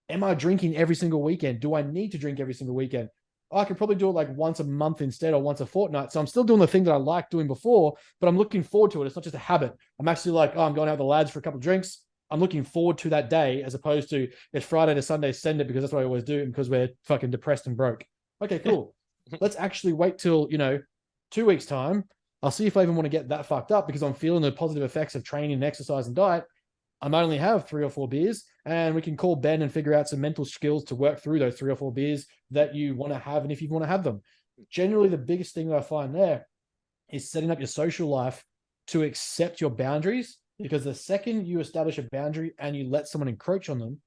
Am I drinking every single weekend? Do I need to drink every single weekend? I could probably do it like once a month instead, or once a fortnight. So I'm still doing the thing that I liked doing before, but I'm looking forward to it. It's not just a habit. I'm actually like, I'm going out with the lads for a couple of drinks. I'm looking forward to that day, as opposed to it's Friday to Sunday, send it because that's what I always do, and because we're fucking depressed and broke. Okay, cool. Let's actually wait till, 2 weeks time. I'll see if I even want to get that fucked up, because I'm feeling the positive effects of training and exercise and diet. I might only have 3 or 4 beers, and we can call Ben and figure out some mental skills to work through those 3 or 4 beers that you want to have, and if you want to have them. Generally, the biggest thing that I find there is setting up your social life to accept your boundaries, because the second you establish a boundary and you let someone encroach on them,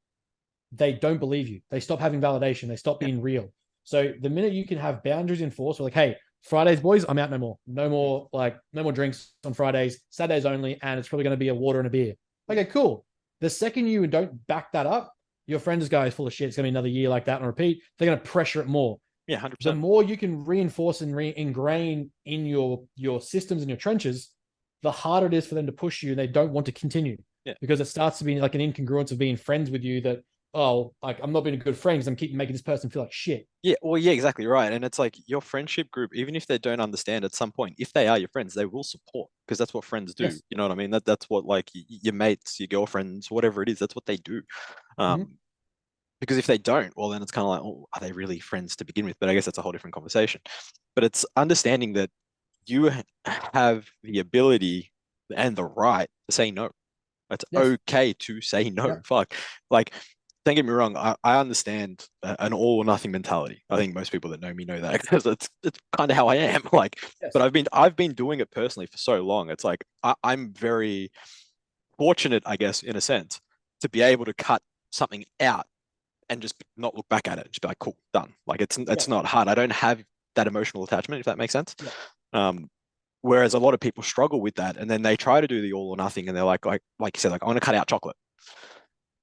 they don't believe you. They stop having validation. They stop being real. So the minute you can have boundaries enforced, we're like, hey, Fridays, boys, I'm out no more. No more drinks on Fridays, Saturdays only, and it's probably going to be a water and a beer. Okay, cool. The second you don't back that up, your friend's guy is full of shit. It's going to be another year like that on repeat. They're going to pressure it more. Yeah, 100%. The more you can reinforce and ingrain in your systems and your trenches, the harder it is for them to push you, and they don't want to continue. Yeah. Because it starts to be like an incongruence of being friends with you that, I'm not being a good friend because I'm keeping making this person feel like shit. Yeah, well, yeah, exactly right. And it's like your friendship group, even if they don't understand at some point, if they are your friends, they will support, because that's what friends do. Yes. You know what I mean? That's what, like, your mates, your girlfriends, whatever it is, that's what they do. Because if they don't, well, then it's kind of like, oh, are they really friends to begin with? But I guess that's a whole different conversation. But it's understanding that you have the ability and the right to say no. It's okay to say no. Yeah. Fuck. Like, don't get me wrong, I understand an all or nothing mentality. I think most people that know me know that, because it's kind of how I am. Like, but I've been doing it personally for so long. It's like I'm very fortunate, I guess, in a sense, to be able to cut something out and just not look back at it. Just be like, cool, done. Like, it's not hard. I don't have that emotional attachment, if that makes sense. Yeah. Whereas a lot of people struggle with that, and then they try to do the all or nothing, and they're like you said, like, I want to cut out chocolate.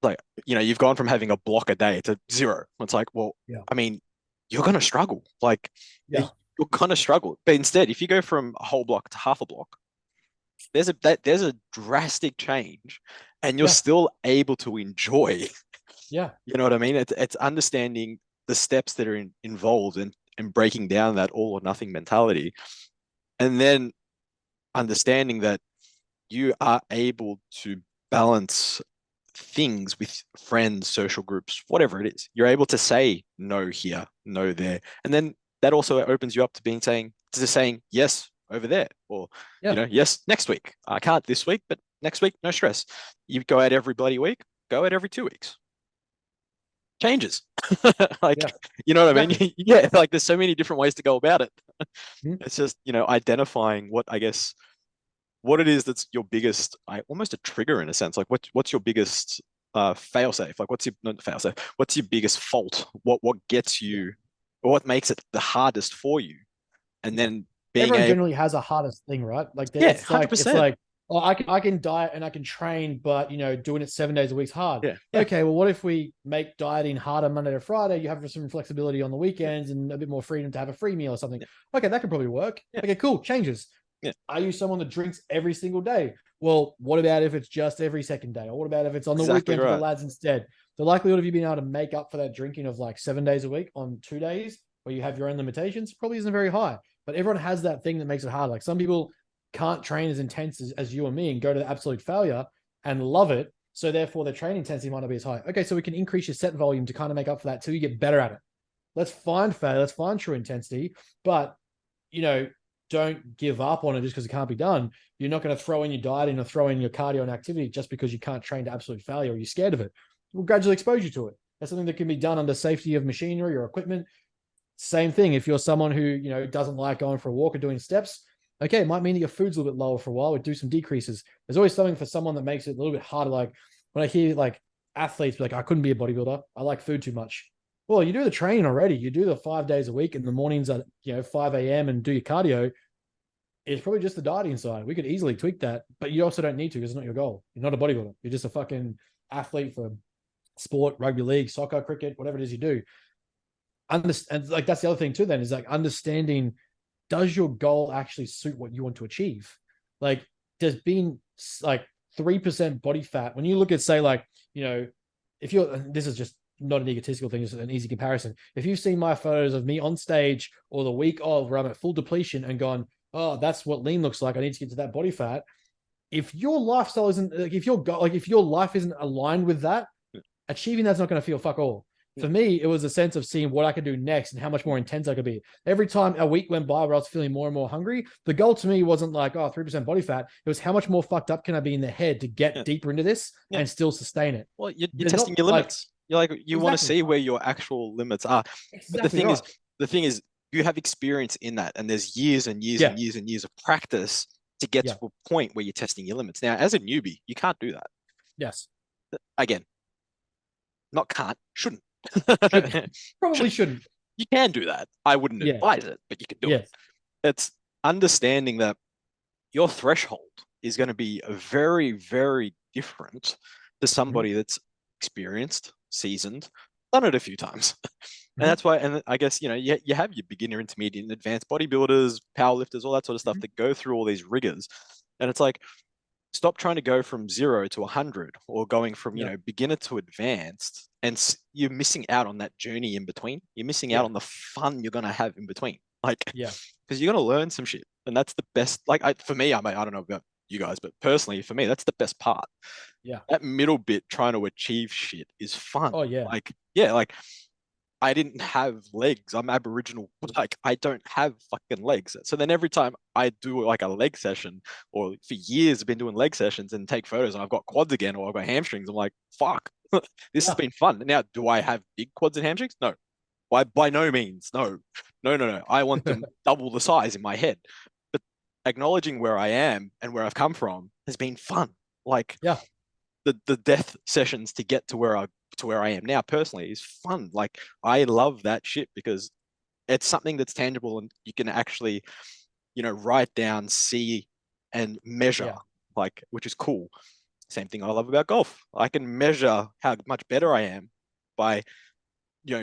Like, you've gone from having a block a day to 0. It's like, well, I mean, you're going to struggle. Like, you're going to struggle. But instead, if you go from a whole block to half a block, there's a drastic change, and you're still able to enjoy. Yeah. You know what I mean? It's understanding the steps that are involved and breaking down that all or nothing mentality. And then understanding that you are able to balance things with friends, social groups, whatever it is. You're able to say no here, no there. And then that also opens you up to saying yes over there, or yes next week. I can't this week, but next week, no stress. You go out every bloody week, go out every 2 weeks. Changes. You know what I mean? Yeah, like there's so many different ways to go about it. It's just, identifying what it is that's your biggest, almost a trigger in a sense. Like what's your biggest fail safe? Like what's your biggest fault? What gets you, or what makes it the hardest for you? And then everyone generally has a hardest thing, right? Like it's 100%. It's like, oh, I can diet and I can train, but doing it 7 days a week is hard. Yeah. Okay, well, what if we make dieting harder Monday to Friday? You have some flexibility on the weekends and a bit more freedom to have a free meal or something. Yeah. Okay, that could probably work. Yeah. Okay, cool. Changes. Yeah. Are you someone that drinks every single day? Well, what about if it's just every second day? Or what about if it's on the weekend for the lads instead? The likelihood of you being able to make up for that drinking of like 7 days a week on 2 days where you have your own limitations probably isn't very high. But everyone has that thing that makes it hard. Like some people can't train as intense as you and me and go to the absolute failure and love it. So therefore their training intensity might not be as high. Okay, so we can increase your set volume to kind of make up for that till you get better at it. Let's find failure. Let's find true intensity. But, don't give up on it just because it can't be done. You're not going to throw in your dieting or throw in your cardio and activity just because you can't train to absolute failure or you're scared of it. We'll gradually expose you to it. That's something that can be done under safety of machinery or equipment. Same thing. If you're someone who, doesn't like going for a walk or doing steps, okay, it might mean that your food's a little bit lower for a while. We'd do some decreases. There's always something for someone that makes it a little bit harder. Like when I hear like athletes be like, I couldn't be a bodybuilder. I like food too much. Well, you do the training already. You do the 5 days a week in the mornings at 5 a.m. and do your cardio. It's probably just the dieting side. We could easily tweak that, but you also don't need to because it's not your goal. You're not a bodybuilder. You're just a fucking athlete for sport, rugby league, soccer, cricket, whatever it is you do. And like that's the other thing too. Then is like understanding, does your goal actually suit what you want to achieve? Like, does being like 3% body fat, when you look at say like if you're, this is just not an egotistical thing, it's an easy comparison. If you've seen my photos of me on stage or the week of where I'm at full depletion and gone, oh, that's what lean looks like, I need to get to that body fat. If your lifestyle isn't like, if your life isn't aligned with that, achieving that's not going to feel fuck all. For me, it was a sense of seeing what I could do next and how much more intense I could be. Every time a week went by where I was feeling more and more hungry, the goal to me wasn't like, 3% body fat. It was how much more fucked up can I be in the head to get deeper into this and still sustain it. Well, you're testing your limits. You want to see where your actual limits are. But the thing is, you have experience in that, and there's years and years and years and years of practice to get to a point where you're testing your limits. Now, as a newbie, you can't do that. Yes. Again, not can't, shouldn't. Probably shouldn't. You can do that. I wouldn't advise it, but you can do it. It's understanding that your threshold is going to be very, very different to somebody that's experienced, seasoned, done it a few times. And that's why, and I guess, you have your beginner, intermediate, and advanced bodybuilders, powerlifters, all that sort of stuff that go through all these rigors. And it's like, stop trying to go from 0 to 100 or going from, beginner to advanced. And you're missing out on that journey in between. You're missing out on the fun you're going to have in between. Like, because you're going to learn some shit. And that's the best. Like, for me, I don't know about you guys, but personally, for me, that's the best part. Yeah. That middle bit, trying to achieve shit, is fun. Oh, yeah. Like, I didn't have legs. I'm Aboriginal. Like, I don't have fucking legs. So then every time I do like a leg session, or for years I've been doing leg sessions and take photos and I've got quads again, or I've got hamstrings, I'm like, fuck, this has been fun. Now, do I have big quads and hamstrings? No. By no means. No. I want them double the size in my head. But acknowledging where I am and where I've come from has been fun. Like, the death sessions to get to where I am now personally is fun. Like, I love that shit because it's something that's tangible and you can actually, write down, see, and measure, like, which is cool. Same thing I love about golf. I can measure how much better I am by,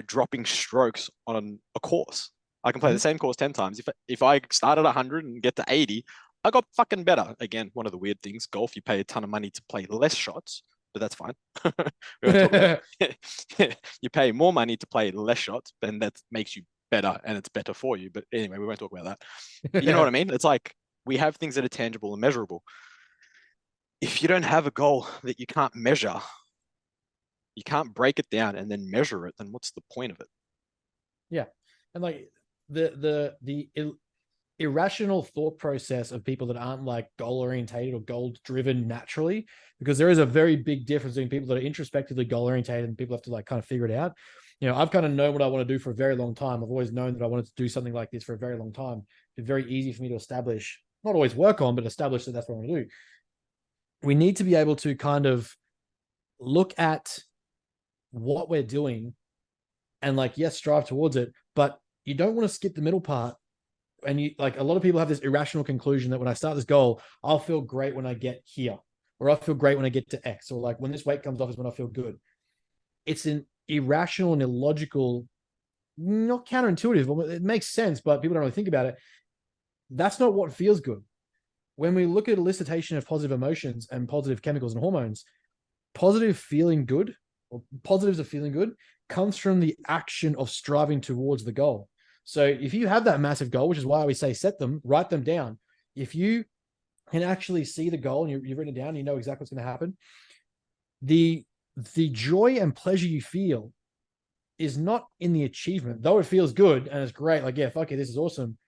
dropping strokes on a course. I can play the same course 10 times. If I start at 100 and get to 80, I got fucking better. Again, one of the weird things, golf, you pay a ton of money to play less shots, but that's fine. You pay more money to play less shots, and that makes you better, and it's better for you. But anyway, we won't talk about that. You know what I mean? It's like we have things that are tangible and measurable. if you don't have a goal that you can't measure, you can't break it down and then measure it, then what's the point of it? Yeah. And like the irrational thought process of people that aren't like goal orientated or goal driven naturally, because there is a very big difference between people that are introspectively goal orientated and people have to like kind of figure it out. I've kind of known what I want to do for a very long time. I've always known that I wanted to do something like this for a very long time. It's very easy for me to establish, not always work on, but establish that that's what I want to do. We need to be able to kind of look at what we're doing and like, yes, strive towards it, but you don't want to skip the middle part. And you like a lot of people have this irrational conclusion that when I start this goal, I'll feel great when I get here, or I'll feel great when I get to X, or like when this weight comes off is when I feel good. It's an irrational and illogical, not counterintuitive, but it makes sense, but people don't really think about it. That's not what feels good. When we look at elicitation of positive emotions and positive chemicals and hormones, positive feeling good, or positives of feeling good, comes from the action of striving towards the goal. So if you have that massive goal, which is why we say set them, write them down. If you can actually see the goal and you've written it down, you know exactly what's going to happen. The joy and pleasure you feel is not in the achievement, though it feels good and it's great. Like, yeah, fuck it, this is awesome.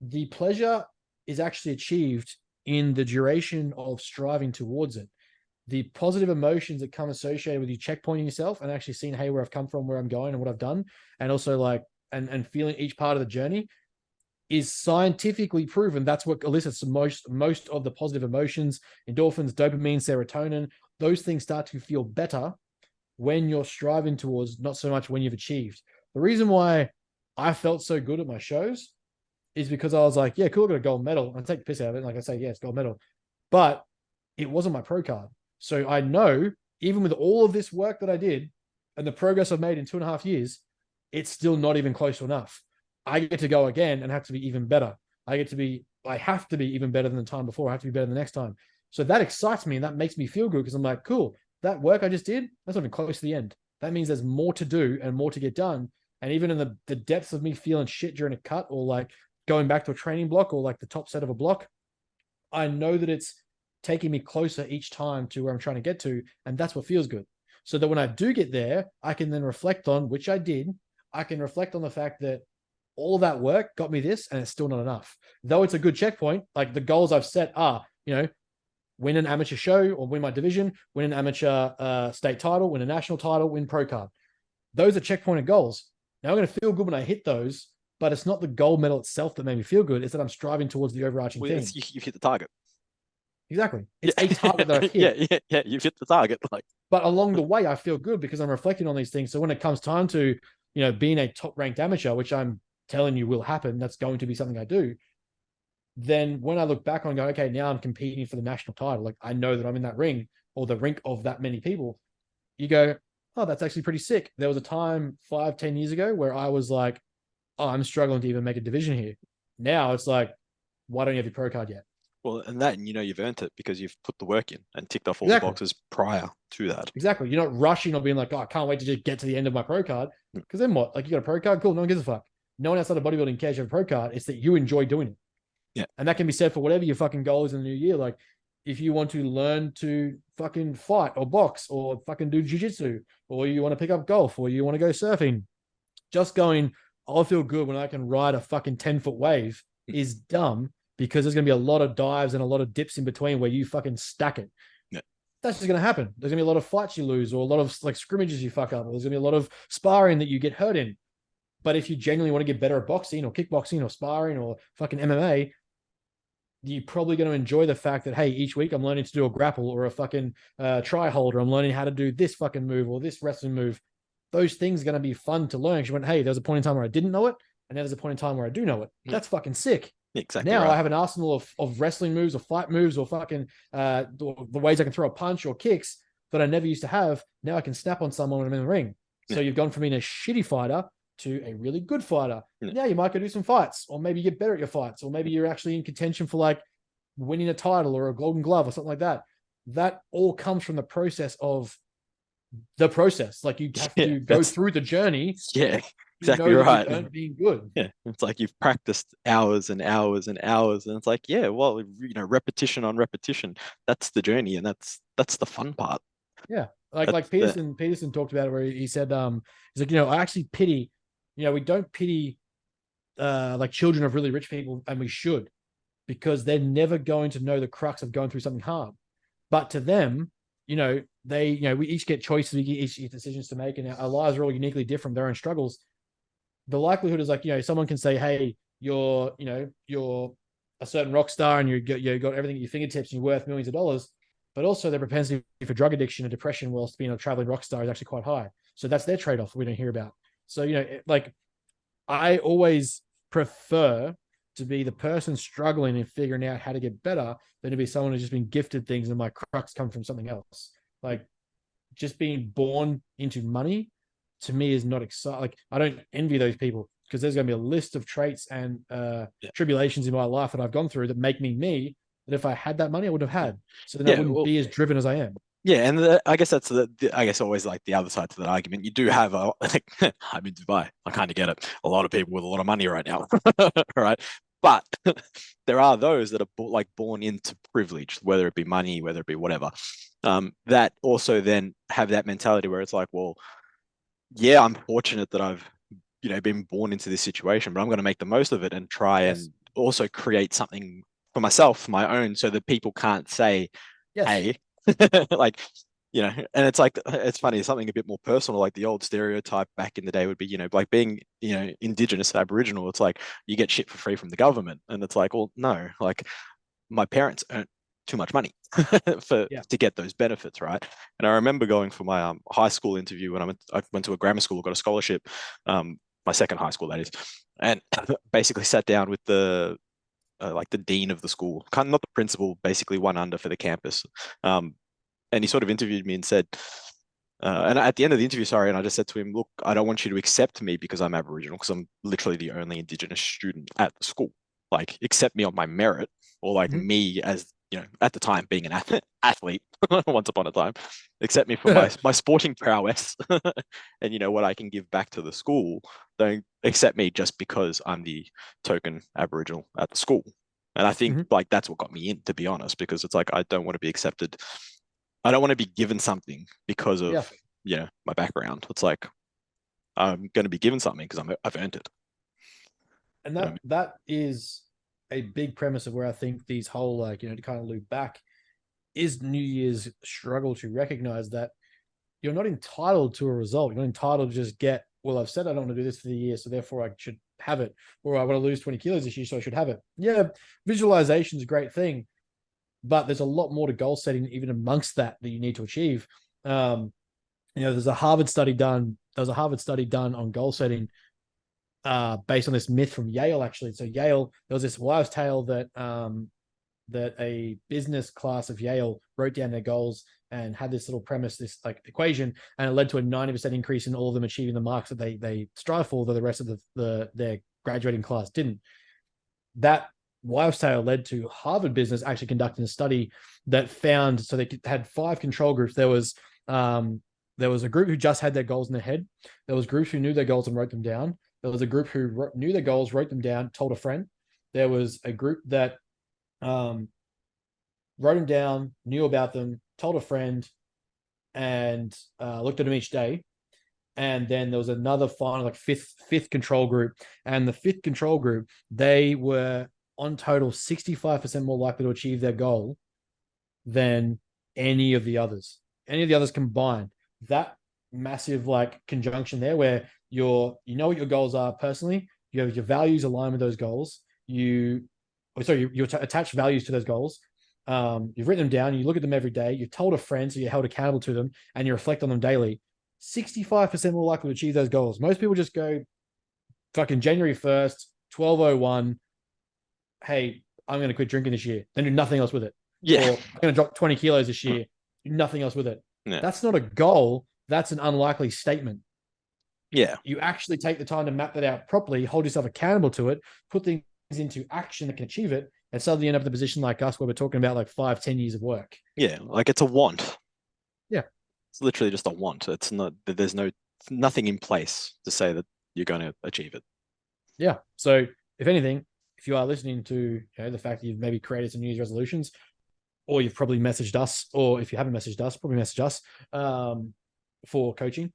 The pleasure is actually achieved in the duration of striving towards it. The positive emotions that come associated with you checkpointing yourself and actually seeing, hey, where I've come from, where I'm going, and what I've done, and also like and feeling each part of the journey is scientifically proven. That's what elicits most of the positive emotions, endorphins, dopamine, serotonin. Those things start to feel better when you're striving towards, not so much when you've achieved. The reason why I felt so good at my shows is because I was like, yeah, cool, I got a gold medal. I take the piss out of it. Like I say, yeah, it's gold medal. But it wasn't my pro card. So I know, even with all of this work that I did and the progress I've made in 2.5 years, it's still not even close to enough. I get to go again and have to be even better. I have to be even better than the time before. I have to be better the next time. So that excites me and that makes me feel good because I'm like, cool, that work I just did, that's not even close to the end. That means there's more to do and more to get done. And even in the depths of me feeling shit during a cut or like going back to a training block or like the top set of a block, I know that it's taking me closer each time to where I'm trying to get to. And that's what feels good. So that when I do get there, I can then reflect on, which I did, I can reflect on the fact that all of that work got me this and it's still not enough. Though it's a good checkpoint, like the goals I've set are, win an amateur show or win my division, win an amateur state title, win a national title, win pro card. Those are checkpointed goals. Now I'm going to feel good when I hit those, but it's not the gold medal itself that made me feel good. It's that I'm striving towards the overarching thing. You've hit the target. Exactly. It's a target that I've hit. Yeah, you've hit the target. But along the way, I feel good because I'm reflecting on these things. So when it comes time to, being a top ranked amateur, which I'm telling you will happen, that's going to be something I do. Then when I look back on going, okay, now I'm competing for the national title. Like I know that I'm in that ring or the rink of that many people. You go, oh, that's actually pretty sick. There was a time 5-10 years ago where I was like, oh, I'm struggling to even make a division here. Now it's like, why don't you have your pro card yet? Well, and you've earned it because you've put the work in and ticked off all the boxes prior to that. Exactly. You're not rushing or being like, oh, I can't wait to just get to the end of my pro card. Because then what? Like you got a pro card? Cool. No one gives a fuck. No one outside of bodybuilding cares you have a pro card. It's that you enjoy doing it. Yeah. And that can be said for whatever your fucking goal is in the new year. Like if you want to learn to fucking fight or box or fucking do jiu-jitsu or you want to pick up golf or you want to go surfing, just going, I'll feel good when I can ride a fucking 10-foot wave is dumb because there's going to be a lot of dives and a lot of dips in between where you fucking stack it. Yeah. That's just going to happen. There's going to be a lot of fights you lose or a lot of like scrimmages you fuck up. Or there's going to be a lot of sparring that you get hurt in. But if you genuinely want to get better at boxing or kickboxing or sparring or fucking MMA, you're probably going to enjoy the fact that, hey, each week I'm learning to do a grapple or a fucking try holder. I'm learning how to do this fucking move or this wrestling move. Those things are going to be fun to learn. She went, hey, there's a point in time where I didn't know it. And now there's a point in time where I do know it. That's fucking sick. Exactly. Now right. I have an arsenal of wrestling moves or fight moves or fucking the ways I can throw a punch or kicks that I never used to have. Now I can snap on someone when I'm in the ring. So you've gone from being a shitty fighter to a really good fighter. Now you might go do some fights or maybe get better at your fights or maybe you're actually in contention for like winning a title or a golden glove or something like that. That all comes from the process of the process. Like you have to go through the journey. Yeah. exactly that right. you've earned being good. Yeah, it's like you've practiced hours and hours and hours, and it's like, yeah, well, repetition on repetition. That's the journey, and that's the fun part. Yeah, like That's the Peterson talked about it where he said he's like, I actually pity, we don't pity like children of really rich people, and we should, because they're never going to know the crux of going through something hard. But to them, we each get choices, we each get decisions to make, and our lives are all uniquely different, their own struggles. The likelihood is like, someone can say, hey, you're a certain rock star and you got everything at your fingertips and you're worth millions of dollars, but also their propensity for drug addiction and depression whilst being a traveling rock star is actually quite high. So that's their trade-off we don't hear about. So, like, I always prefer to be the person struggling and figuring out how to get better than to be someone who's just been gifted things and my crux come from something else. Like, just being born into money to me is not exciting. Like, I don't envy those people, because there's going to be a list of traits and tribulations in my life that I've gone through that make me that if I had that money, I would have had. So then I wouldn't be as driven as I am. Yeah, and I guess that's I guess always like the other side to that argument. You do have like I'm in Dubai. I kind of get it. A lot of people with a lot of money right now, right? But there are those that are born into privilege, whether it be money, whether it be whatever. That also then have that mentality where it's like, well, yeah, I'm fortunate that I've been born into this situation, but I'm going to make the most of it and try and also create something for myself, my own, so that people can't say, hey, like, and it's like, it's funny, something a bit more personal, like the old stereotype back in the day would be, like being, Indigenous, Aboriginal, it's like you get shit for free from the government. And it's like, well, no, like my parents earned too much money to get those benefits, right? And I remember going for my high school interview when I went to a grammar school, got a scholarship, my second high school, that is, and basically sat down with the like the dean of the school, kind of not the principal, basically one under for the campus. And he sort of interviewed me and said, and at the end of the interview, sorry, and I just said to him, look, I don't want you to accept me because I'm Aboriginal, because I'm literally the only Indigenous student at the school. Like, accept me on my merit, or like me as, at the time being an athlete, once upon a time, accept me for my sporting prowess and what I can give back to the school. Don't accept me just because I'm the token Aboriginal at the school. And I think like that's what got me in, to be honest, because it's like, I don't want to be accepted. I don't want to be given something because of my background. It's like, I'm going to be given something because I've earned it. And that is a big premise of where I think these whole, like, to kind of loop back, is New Year's struggle to recognize that you're not entitled to a result. You're not entitled to just get, well, I've said I don't want to do this for the year, so therefore I should have it. Or I want to lose 20 kilos this year, so I should have it. Yeah, visualization is a great thing, but there's a lot more to goal setting even amongst that you need to achieve. There's a Harvard study done. There was a Harvard study done on goal setting based on this myth from Yale, actually. So Yale, there was this wives' tale that that a business class of Yale wrote down their goals and had this little premise, this like equation, and it led to a 90% increase in all of them achieving the marks that they strive for, that the rest of their graduating class didn't. That wives' tale led to Harvard Business actually conducting a study that found, so they had 5 control groups. There was a group who just had their goals in their head. There was groups who knew their goals and wrote them down. There was a group who knew their goals, wrote them down, told a friend. There was a group that wrote them down, knew about them, told a friend, and looked at them each day. And then there was another final, like fifth control group. And the fifth control group, they were on total 65% more likely to achieve their goal than any of the others. Any of the others combined. That massive like conjunction there, where you know what your goals are personally, you have your values align with those goals. You attach values to those goals. You've written them down, you look at them every day, you've told a friend, so you're held accountable to them, and you reflect on them daily. 65% more likely to achieve those goals. Most people just go fucking January 1st, 12:01. Hey, I'm going to quit drinking this year. Then do nothing else with it. Yeah. Or I'm going to drop 20 kilos this year. Do nothing else with it. Yeah. That's not a goal. That's an unlikely statement. Yeah. You actually take the time to map that out properly, hold yourself accountable to it, put things into action that can achieve it, and suddenly you end up in a position like us where we're talking about like 5-10 years of work. Yeah. Like, it's a want. Yeah. It's literally just a want. It's not, there's nothing in place to say that you're going to achieve it. Yeah. So if anything, if you are listening to the fact that you've maybe created some New Year's resolutions, or you've probably messaged us, or if you haven't messaged us, probably message us for coaching.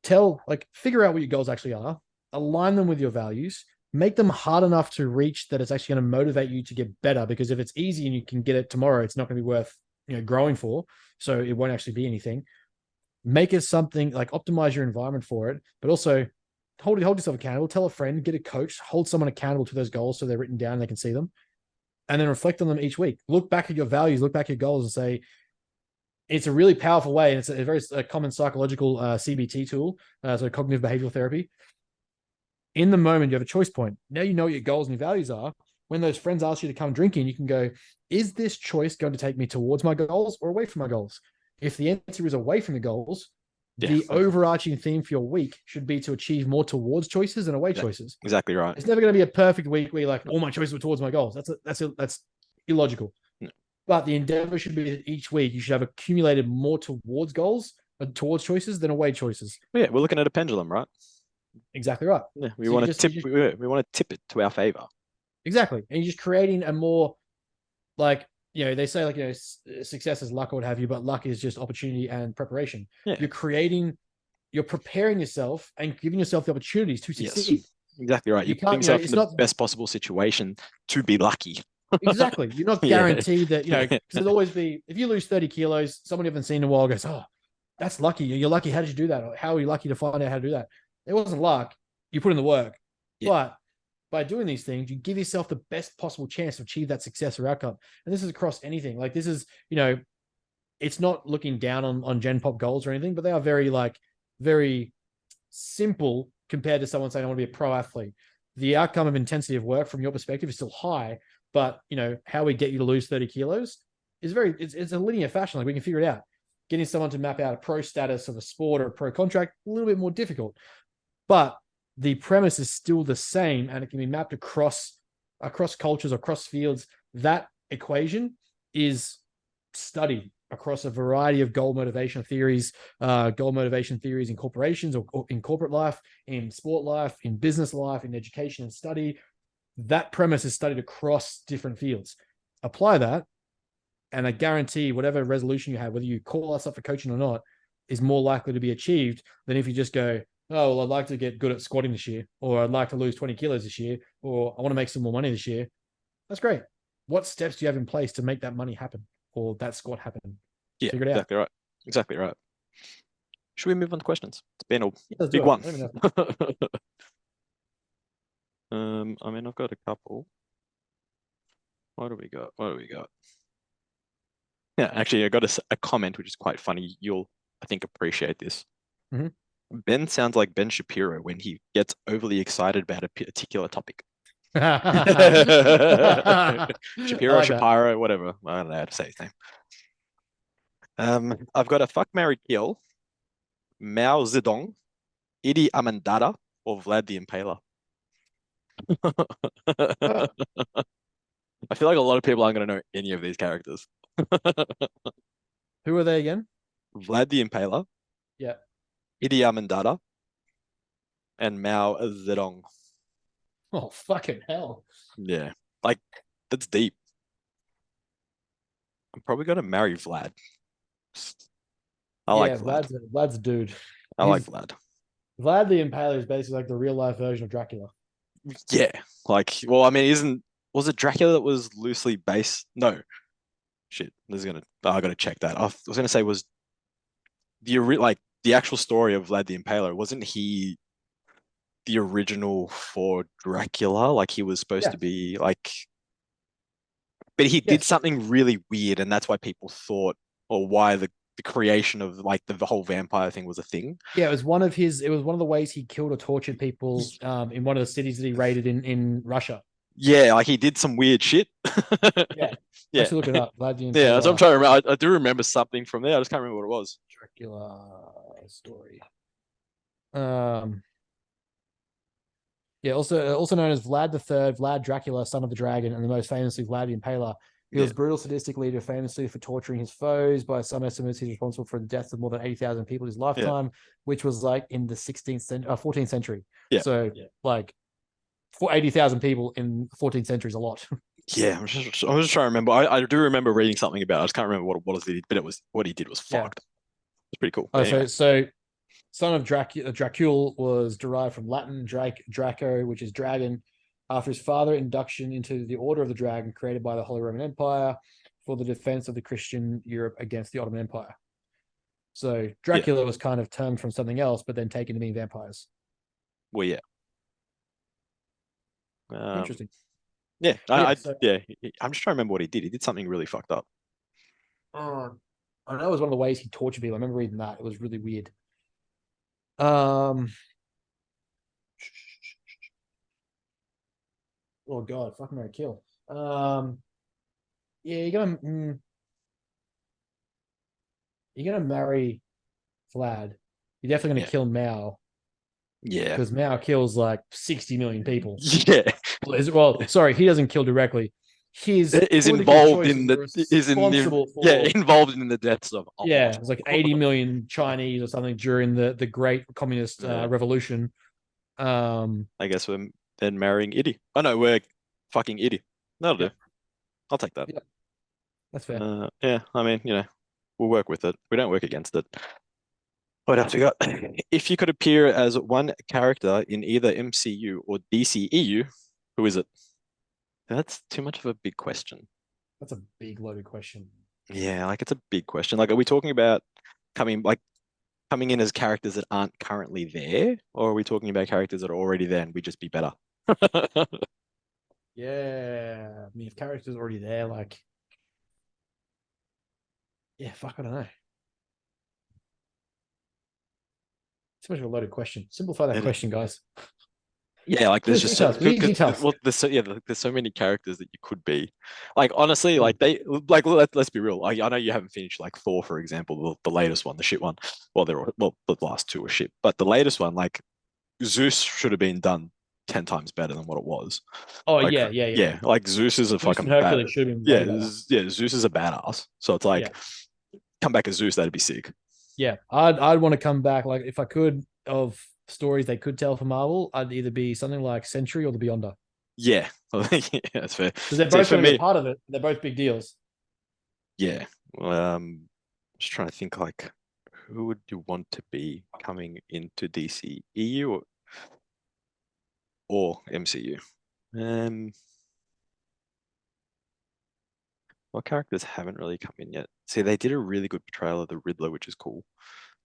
Figure out what your goals actually are, align them with your values, make them hard enough to reach that it's actually going to motivate you to get better. Because if it's easy and you can get it tomorrow, it's not going to be worth growing for. So it won't actually be anything. Make it something like optimize your environment for it, but also hold yourself accountable. Tell a friend, get a coach, hold someone accountable to those goals so they're written down and they can see them, and then reflect on them each week. Look back at your values, look back at your goals, and say, it's a really powerful way, and it's a very common psychological CBT tool, so cognitive behavioral therapy. In the moment, you have a choice point. Now you know what your goals and your values are. When those friends ask you to come drinking, you can go, is this choice going to take me towards my goals or away from my goals? If the answer is away from the goals, the overarching theme for your week should be to achieve more towards choices than away choices. Exactly right. It's never going to be a perfect week where you're like, all my choices were towards my goals. That's illogical. No. But the endeavor should be that each week you should have accumulated more towards goals, towards choices than away choices. Yeah, we're looking at a pendulum, right? Exactly right. Yeah, we want to tip it to our favor. Exactly. And you're just creating a more they say success is luck or what have you, but luck is just opportunity and preparation. Yeah. You're preparing yourself and giving yourself the opportunities to succeed. Yes, exactly right. You're putting yourself in the best possible situation to be lucky. Exactly. You're not guaranteed that, because there'll always be, if you lose 30 kilos, someone you haven't seen in a while goes, oh, that's lucky. You're lucky. How did you do that? Or how are you lucky to find out how to do that? It wasn't luck. You put in the work. Yeah. But by doing these things, you give yourself the best possible chance to achieve that success or outcome. And this is across anything. Like, this is, it's not looking down on Gen Pop goals or anything, but they are very simple compared to someone saying, I want to be a pro athlete. The outcome of intensity of work from your perspective is still high, but how we get you to lose 30 kilos is it's a linear fashion. Like, we can figure it out. Getting someone to map out a pro status of a sport or a pro contract, a little bit more difficult, but the premise is still the same, and it can be mapped across cultures, across fields. That equation is studied across a variety of goal motivation theories in corporations or in corporate life, in sport life, in business life, in education and study. That premise is studied across different fields. Apply that, and I guarantee whatever resolution you have, whether you call us up for coaching or not, is more likely to be achieved than if you just go, oh, well, I'd like to get good at squatting this year, or I'd like to lose 20 kilos this year, or I want to make some more money this year. That's great. What steps do you have in place to make that money happen or that squat happen? Yeah, figure it out. Exactly right. Exactly right. Should we move on to questions? It's been a big one. I've got a couple. What do we got? Yeah, actually, I got a comment which is quite funny. You'll, I think, appreciate this. Mm-hmm. Ben sounds like Ben Shapiro when he gets overly excited about a particular topic. Shapiro, whatever. I don't know how to say his name. I've got a fuck, marry, kill: Mao Zedong, Idi Amin Dada, or Vlad the Impaler. I feel like a lot of people aren't going to know any of these characters. Who are they again? Vlad the Impaler. Yeah. Idi Amin Dada and Mao Zedong. Oh, fucking hell. Yeah. Like, that's deep. I'm probably going to marry Vlad. I like Vlad. Vlad's a dude. I like Vlad. Vlad the Impaler is basically like the real life version of Dracula. Yeah. Like, well, I mean, was it Dracula that was loosely based? No. Shit. I gotta check that. I was gonna say, was the actual story of Vlad the Impaler, wasn't he the original for Dracula? Like, he was supposed to be like, but he did something really weird, and that's why people thought, or why the creation of like the whole vampire thing was a thing. Yeah, it was one of the ways he killed or tortured people in one of the cities that he raided in Russia. Yeah, like he did some weird shit. Yeah. Let's look it up. Yeah, so I'm trying to remember. I do remember something from there. I just can't remember what it was. Dracula story. Yeah, also known as Vlad III, Vlad Dracula, son of the dragon, and the most famously Vlad the Impaler, He was brutal, sadistic leader, famously for torturing his foes. By some estimates, he's responsible for the deaths of more than 80,000 people in his lifetime, which was like in the 14th century. Yeah. So like for 80,000 people in 14th century is a lot. Yeah, I'm just trying to remember. I do remember reading something about it. I just can't remember what it was, but it was what he did was fucked. It's pretty cool. Oh, anyway. so son of Dracul was derived from Latin Draco, which is dragon, after his father induction into the Order of the Dragon, created by the Holy Roman Empire for the defense of the Christian Europe against the Ottoman Empire. So Dracula was kind of termed from something else, but then taken to mean vampires. Well, yeah. Interesting. Yeah, I'm just trying to remember what he did. He did something really fucked up. I know it was one of the ways he tortured people. I remember reading that. It was really weird. Oh god, fuck Mary Kill. Yeah, you're gonna marry Vlad. You're definitely gonna kill Mao. Yeah, because Mao kills like 60 million people. Yeah. Well, sorry, he doesn't kill directly. He's involved in the involved in the deaths of it's like 80 million Chinese or something during the great communist revolution. I guess we're then marrying Idi. Oh no, we're fucking Idi. That'll do. I'll take that. Yeah. That's fair. Yeah, I mean, we'll work with it. We don't work against it. What else we got? If you could appear as one character in either MCU or DCEU, who is it? That's too much of a big question. That's a big loaded question. Yeah, like it's a big question. Like, are we talking about coming in as characters that aren't currently there, or are we talking about characters that are already there and we just be better? Yeah, I mean, if characters are already there, like, fuck, I don't know. Too much of a loaded question. Simplify that question, guys. Yeah, like there's just there's so many characters that you could be. Like honestly, like let's be real. I know you haven't finished like Thor, for example, the latest one, the shit one. Well, the last two are shit, but the latest one, like Zeus, should have been done 10 times better than what it was. Oh, like, yeah. Like Zeus is a fucking Hercules should have been Zeus is a badass. So it's like come back as Zeus, that'd be sick. Yeah, I'd want to come back. Like if I could, of stories they could tell for Marvel, I'd either be something like Sentry or the Beyonder. Yeah, that's fair. Because they're both going to be part of it. They're both big deals. Yeah. Just trying to think, like, who would you want to be coming into DC EU or MCU? What characters haven't really come in yet? See, they did a really good portrayal of the Riddler, which is cool.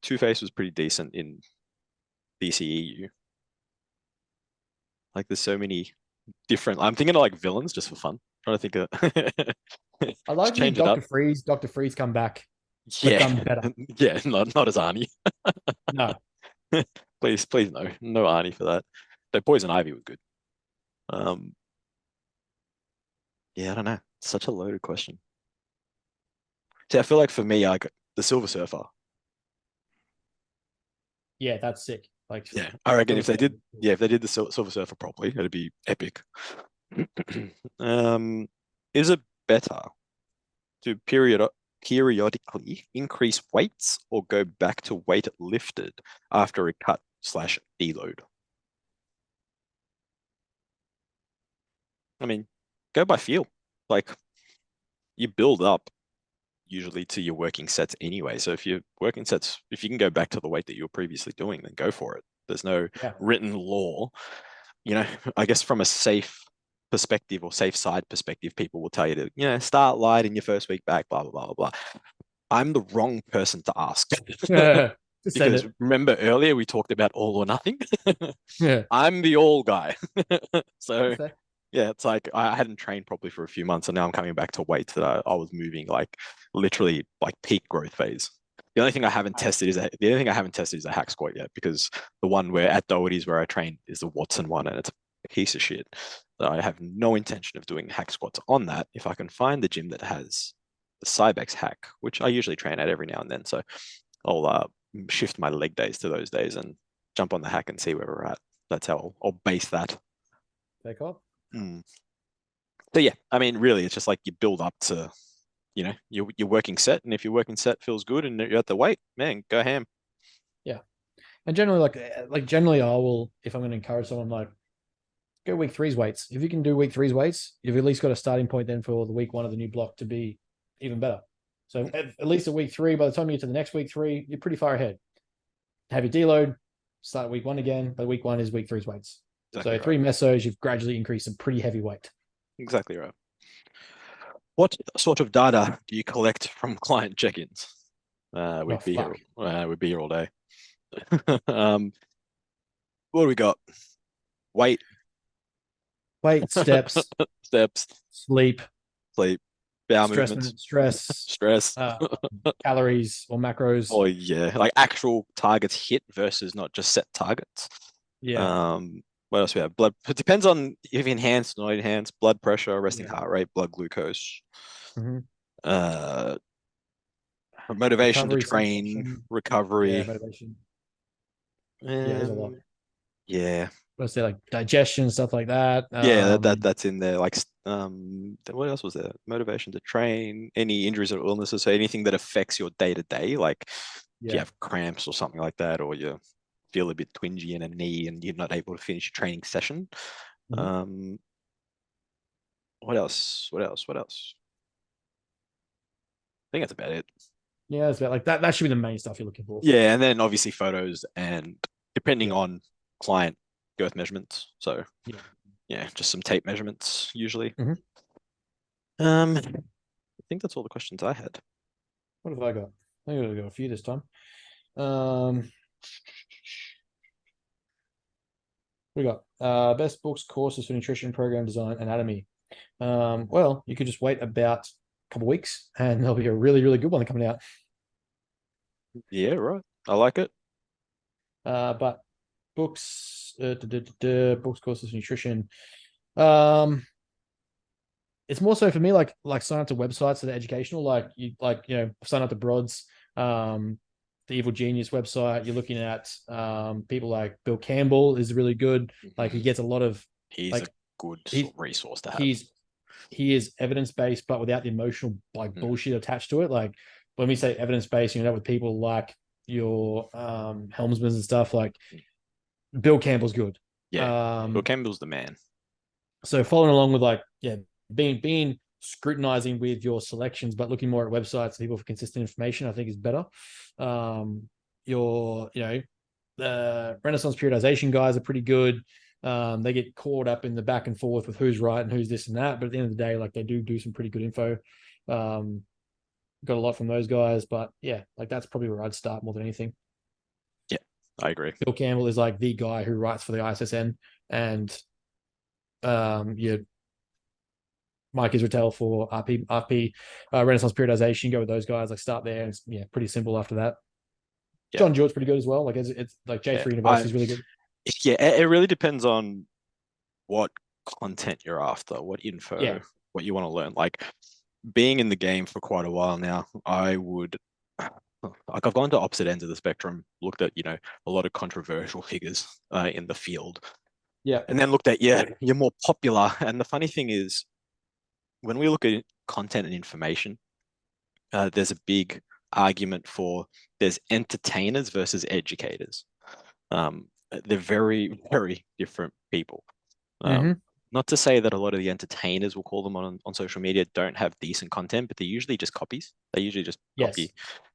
Two-Face was pretty decent in DCEU. Like, there's so many different. I'm thinking of like villains just for fun. I'm trying to think of. I like to Dr. Freeze. Dr. Freeze come back. Yeah, done better. Yeah, not as Arnie. No. Please, no Arnie for that. Though Poison Ivy was good. Yeah, I don't know. It's such a loaded question. See, I feel like for me, like the Silver Surfer. Yeah, that's sick. Like, yeah, I reckon if they did the Silver Surfer properly, it'd be epic. Is it better to periodically increase weights or go back to weight lifted after a cut/deload? I mean, go by feel. Like, you build up usually to your working sets anyway. So if your working sets, if you can go back to the weight that you were previously doing, then go for it. There's no written law. I guess from a safe perspective or safe side perspective, people will tell you to, start light in your first week back, blah, blah, blah, blah. I'm the wrong person to ask. Because remember earlier we talked about all or nothing? I'm the all guy. So yeah, it's like I hadn't trained properly for a few months, and now I'm coming back to weights that I was moving like literally like peak growth phase. The only thing I haven't tested is a hack squat yet, because the one where at Doherty's where I train is the Watson one, and it's a piece of shit. So I have no intention of doing hack squats on that. If I can find the gym that has the Cybex hack, which I usually train at every now and then, so I'll shift my leg days to those days and jump on the hack and see where we're at. That's how I'll base that. Take off. So yeah, I mean, really, it's just like you build up to, your working set, and if your working set feels good and you're at the weight, man, go ham. Yeah. And generally, like generally, I will, if I'm going to encourage someone, like go week three's weights. If you can do week three's weights, you've at least got a starting point then for the week one of the new block to be even better. So at least at week three, by the time you get to the next week three, you're pretty far ahead. Have your deload, start week one again, but week one is week three's weights. Exactly So three right. mesos, you've gradually increased some pretty heavy weight. Exactly right. What sort of data do you collect from client check-ins? Oh, We'd be here. fuck. We'd be here all day. What do we got? Weight, Weight, steps, steps, sleep, sleep, bowel movements, stress, stress. uh, calories or macros. Oh yeah, like actual targets hit versus not just set targets. Yeah. What else we have? Blood. It depends on if enhanced or not enhanced. Blood pressure, resting Yeah. heart rate, blood glucose. Mm-hmm. Uh, motivation to Recovery, train, sensation. Yeah, recovery. motivation. Yeah, there's a lot. Um, yeah, Let's say like digestion, stuff like that. yeah, that's in there. Like, what else was there? Motivation to train, any injuries or illnesses, so anything that affects your day to day, like if you Yeah. have cramps or something like that, or you feel a bit twingy in a knee and you're not able to finish your training session. Mhm. Um, what else? What else? What else? I think that's about it. Yeah, it's about like that. That should be the main stuff you're looking for. Yeah, and then obviously photos and depending Yeah. on client girth measurements. So Yeah. yeah, just some tape measurements usually. Mhm. I think that's all the questions I had. What have I got? I think I've got a few this time. Um, we got best books, courses for nutrition, program design, anatomy. Well, you could just wait about a couple weeks and there'll be a really, really good one coming out. Yeah, right. I like it. But books, books, courses for nutrition. Um, it's more so for me like sign up to websites that are educational. Sign up to Broads, the Evil Genius website. You're looking at people like Bill Campbell is really good. Like he Mhm. gets a lot of He's a like good he resource to have. he's he is evidence based, but without the emotional like Mm. bullshit attached to it. Like when we say evidence based, you know, with people like your Helmsmans and stuff. Like Bill Campbell's good. Yeah, Bill Um, Campbell's the man. so following along with like being scrutinizing with your selections, but looking more at websites people for consistent information, I think is better. Your the Renaissance periodization guys are pretty good. They get caught up in the back and forth with who's right and who's this and that, but at the end of the day, like they do some pretty good info. Um, got a lot from those guys, but yeah, like that's probably where I'd start more than anything. Yeah, I agree. Bill Campbell is like the guy who writes for the ISSN, and you Mike Israetel for RP Renaissance periodization. Go with those guys. Like start there, and it's pretty simple after that. Yeah, John George's pretty good as well. Like it's like yeah. J3 University is really good. Yeah, it really depends on what content you're after, what Yeah, info, what you want to learn. Like being in the game for quite a while now, I would like I've gone to opposite ends of the spectrum, looked at, a lot of controversial figures in the field, yeah, and then looked at you're more popular. And the funny thing is, when we look at content and information, there's a big argument for there's entertainers versus educators. They're very, very different people. mm-hmm. Not to say that a lot of the entertainers, we'll call them on social media, don't have decent content, but they're usually just copies. They usually just Yes, copy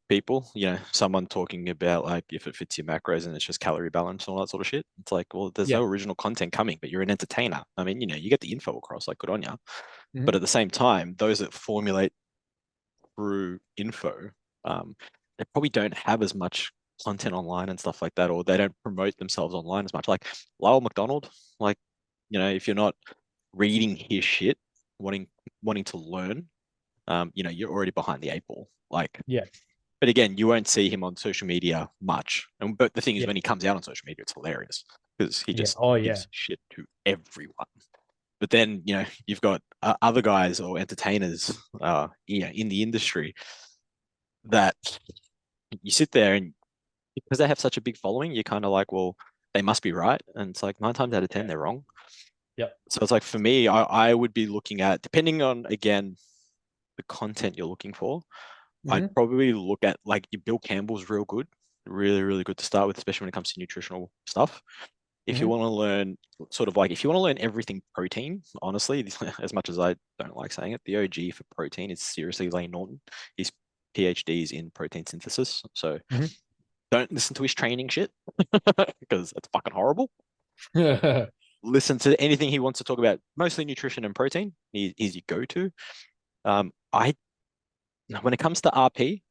people. Someone talking about like if it fits your macros and it's just calorie balance and all that sort of shit. It's like, well, there's yeah, no original content coming, but you're an entertainer. I mean, you get the info across, like good on you. mm-hmm. But at the same time, those that formulate through info, they probably don't have as much content online and stuff like that, or they don't promote themselves online as much. Like Lyle McDonald, like, if you're not reading his shit, wanting wanting to learn, you're already behind the eight ball. Like, Yeah, but again, you won't see him on social media much. But the thing is, yeah, when he comes out on social media, it's hilarious because he yeah. just Oh gives yeah, shit to everyone. But then, you've got other guys or entertainers, in the industry that you sit there and because they have such a big following, you're kind of like, well, they must be right. And it's like 9 times out of 10, yeah, they're wrong. Yep. So it's like for me, I would be looking at, depending on, again, the content you're looking for, I'd probably look at like your Bill Campbell's real good, really, really good to start with, especially when it comes to nutritional stuff. If you want to learn sort of like, if you want to learn everything protein, honestly, as much as I don't like saying it, the OG for protein is seriously Layne Norton. His PhD is in protein synthesis. So don't listen to his training shit because it's fucking horrible. Listen to anything he wants to talk about, mostly nutrition and protein. He's your go-to. When it comes to RP,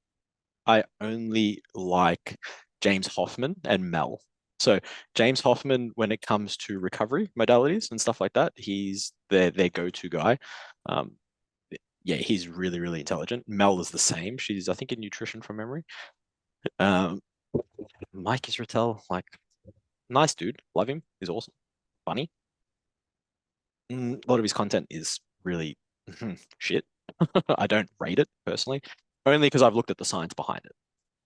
I only like James Hoffman and Mel. So James Hoffman, when it comes to recovery modalities and stuff like that, he's their go-to guy. Yeah, he's really, really intelligent. Mel is the same. She's, I think, in nutrition from memory. Mike Israetel, like, nice dude. Love him. He's awesome. Funny. A lot of his content is really shit. I don't rate it personally, only because I've looked at the science behind it.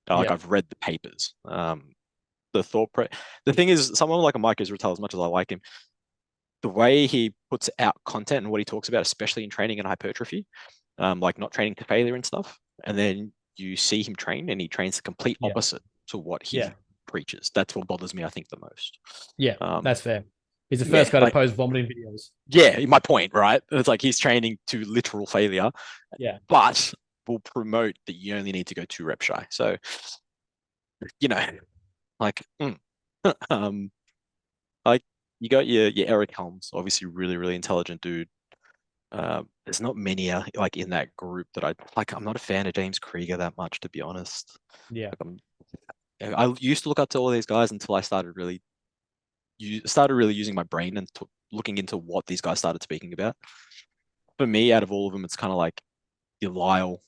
Like I've read the papers. The thing is, someone like a Mike Israetel, as much as I like him, the way he puts out content and what he talks about, especially in training and hypertrophy, like not training to failure and stuff, and then you see him train and he trains the complete opposite to what he preaches. That's what bothers me, I think, the most. Yeah, that's fair. He's the first guy to post vomiting videos. Yeah, my point, right? It's like he's training to literal failure. Yeah. But will promote that you only need to go 2 reps shy. So, like, like you got your Eric Helms, obviously really, really intelligent dude. There's not many like in that group that I'm not a fan of James Krieger that much, to be honest. Yeah. Like I used to look up to all these guys until I started really using my brain and looking into what these guys started speaking about. For me, out of all of them, it's kind of like your Lyle.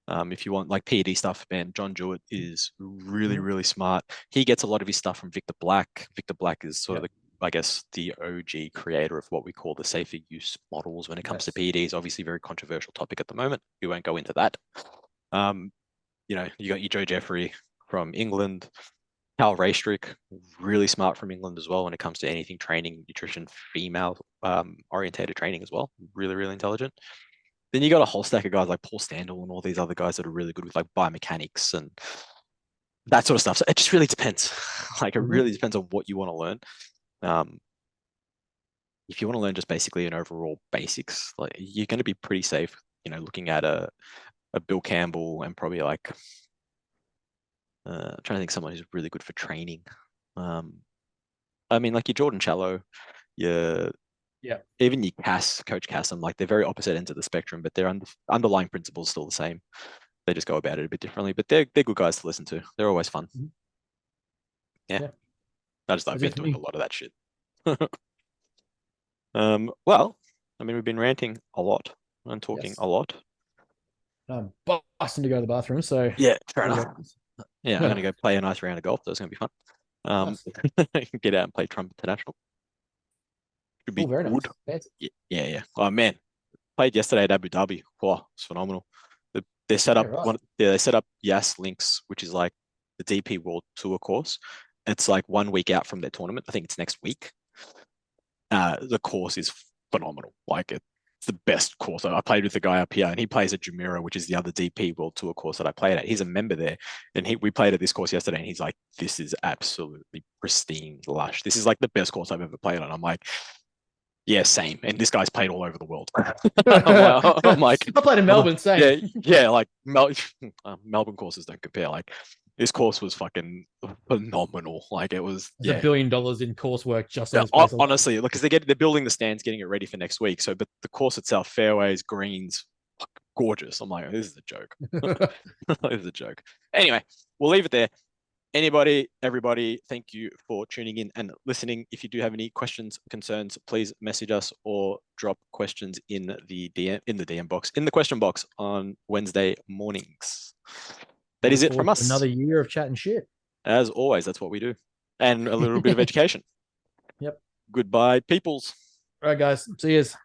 If you want like PED stuff, man, John Jewett is really, really smart. He gets a lot of his stuff from Victor Black. Victor Black is sort of I guess, the OG creator of what we call the safer use models when it comes to PEDs. Obviously, very controversial topic at the moment. We won't go into that. You got your Joe Jeffrey from England. Cal Raystrick, really smart from England as well when it comes to anything training, nutrition, female orientated training as well. Really, really intelligent. Then you got a whole stack of guys like Paul Standel and all these other guys that are really good with like biomechanics and that sort of stuff. So it just really depends. Like it really depends on what you want to learn. If you want to learn just basically an overall basics, like you're going to be pretty safe, looking at a Bill Campbell and probably like I'm trying to think someone who's really good for training. I mean, like your Jordan Challo, even your Coach Cass, like they're very opposite ends of the spectrum, but their underlying principles still the same. They just go about it a bit differently, but they're good guys to listen to. They're always fun. Yeah. I've been doing a lot of that shit. Well, I mean, we've been ranting a lot and talking a lot. I'm busting to go to the bathroom, so yeah, fair enough. Yeah, I'm gonna go play a nice round of golf. That's gonna be fun. Get out and play Trump International. Should be very good. Nice. Yeah. Oh man, played yesterday at Abu Dhabi. Wow, it's phenomenal. They set up they set up Yas Links, which is like the DP World Tour course. It's like 1 week out from their tournament. I think it's next week. The course is phenomenal. Like it's the best course. I played with the guy up here, and he plays at Jumeirah, which is the other DP World Tour course that I played at. He's a member there, and we played at this course yesterday, and he's like, "This is absolutely pristine, lush. This is like the best course I've ever played on." I'm like, "Yeah, same." And this guy's played all over the world. I'm like, I played in Melbourne, same. Yeah. Like Melbourne courses don't compare. Like this course was fucking phenomenal. Like it was $1 billion in coursework just on this place. Honestly, because they're building the stands, getting it ready for next week. So, but the course itself, fairways, greens, gorgeous. I'm like, this is a joke. This is a joke. Anyway, we'll leave it there. Everybody, thank you for tuning in and listening. If you do have any questions, concerns, please message us or drop questions in the DM box, in the question box on Wednesday mornings. That is it from us. Another year of chatting shit. As always, that's what we do. And a little bit of education. Yep. Goodbye, peoples. All right, guys. See yous.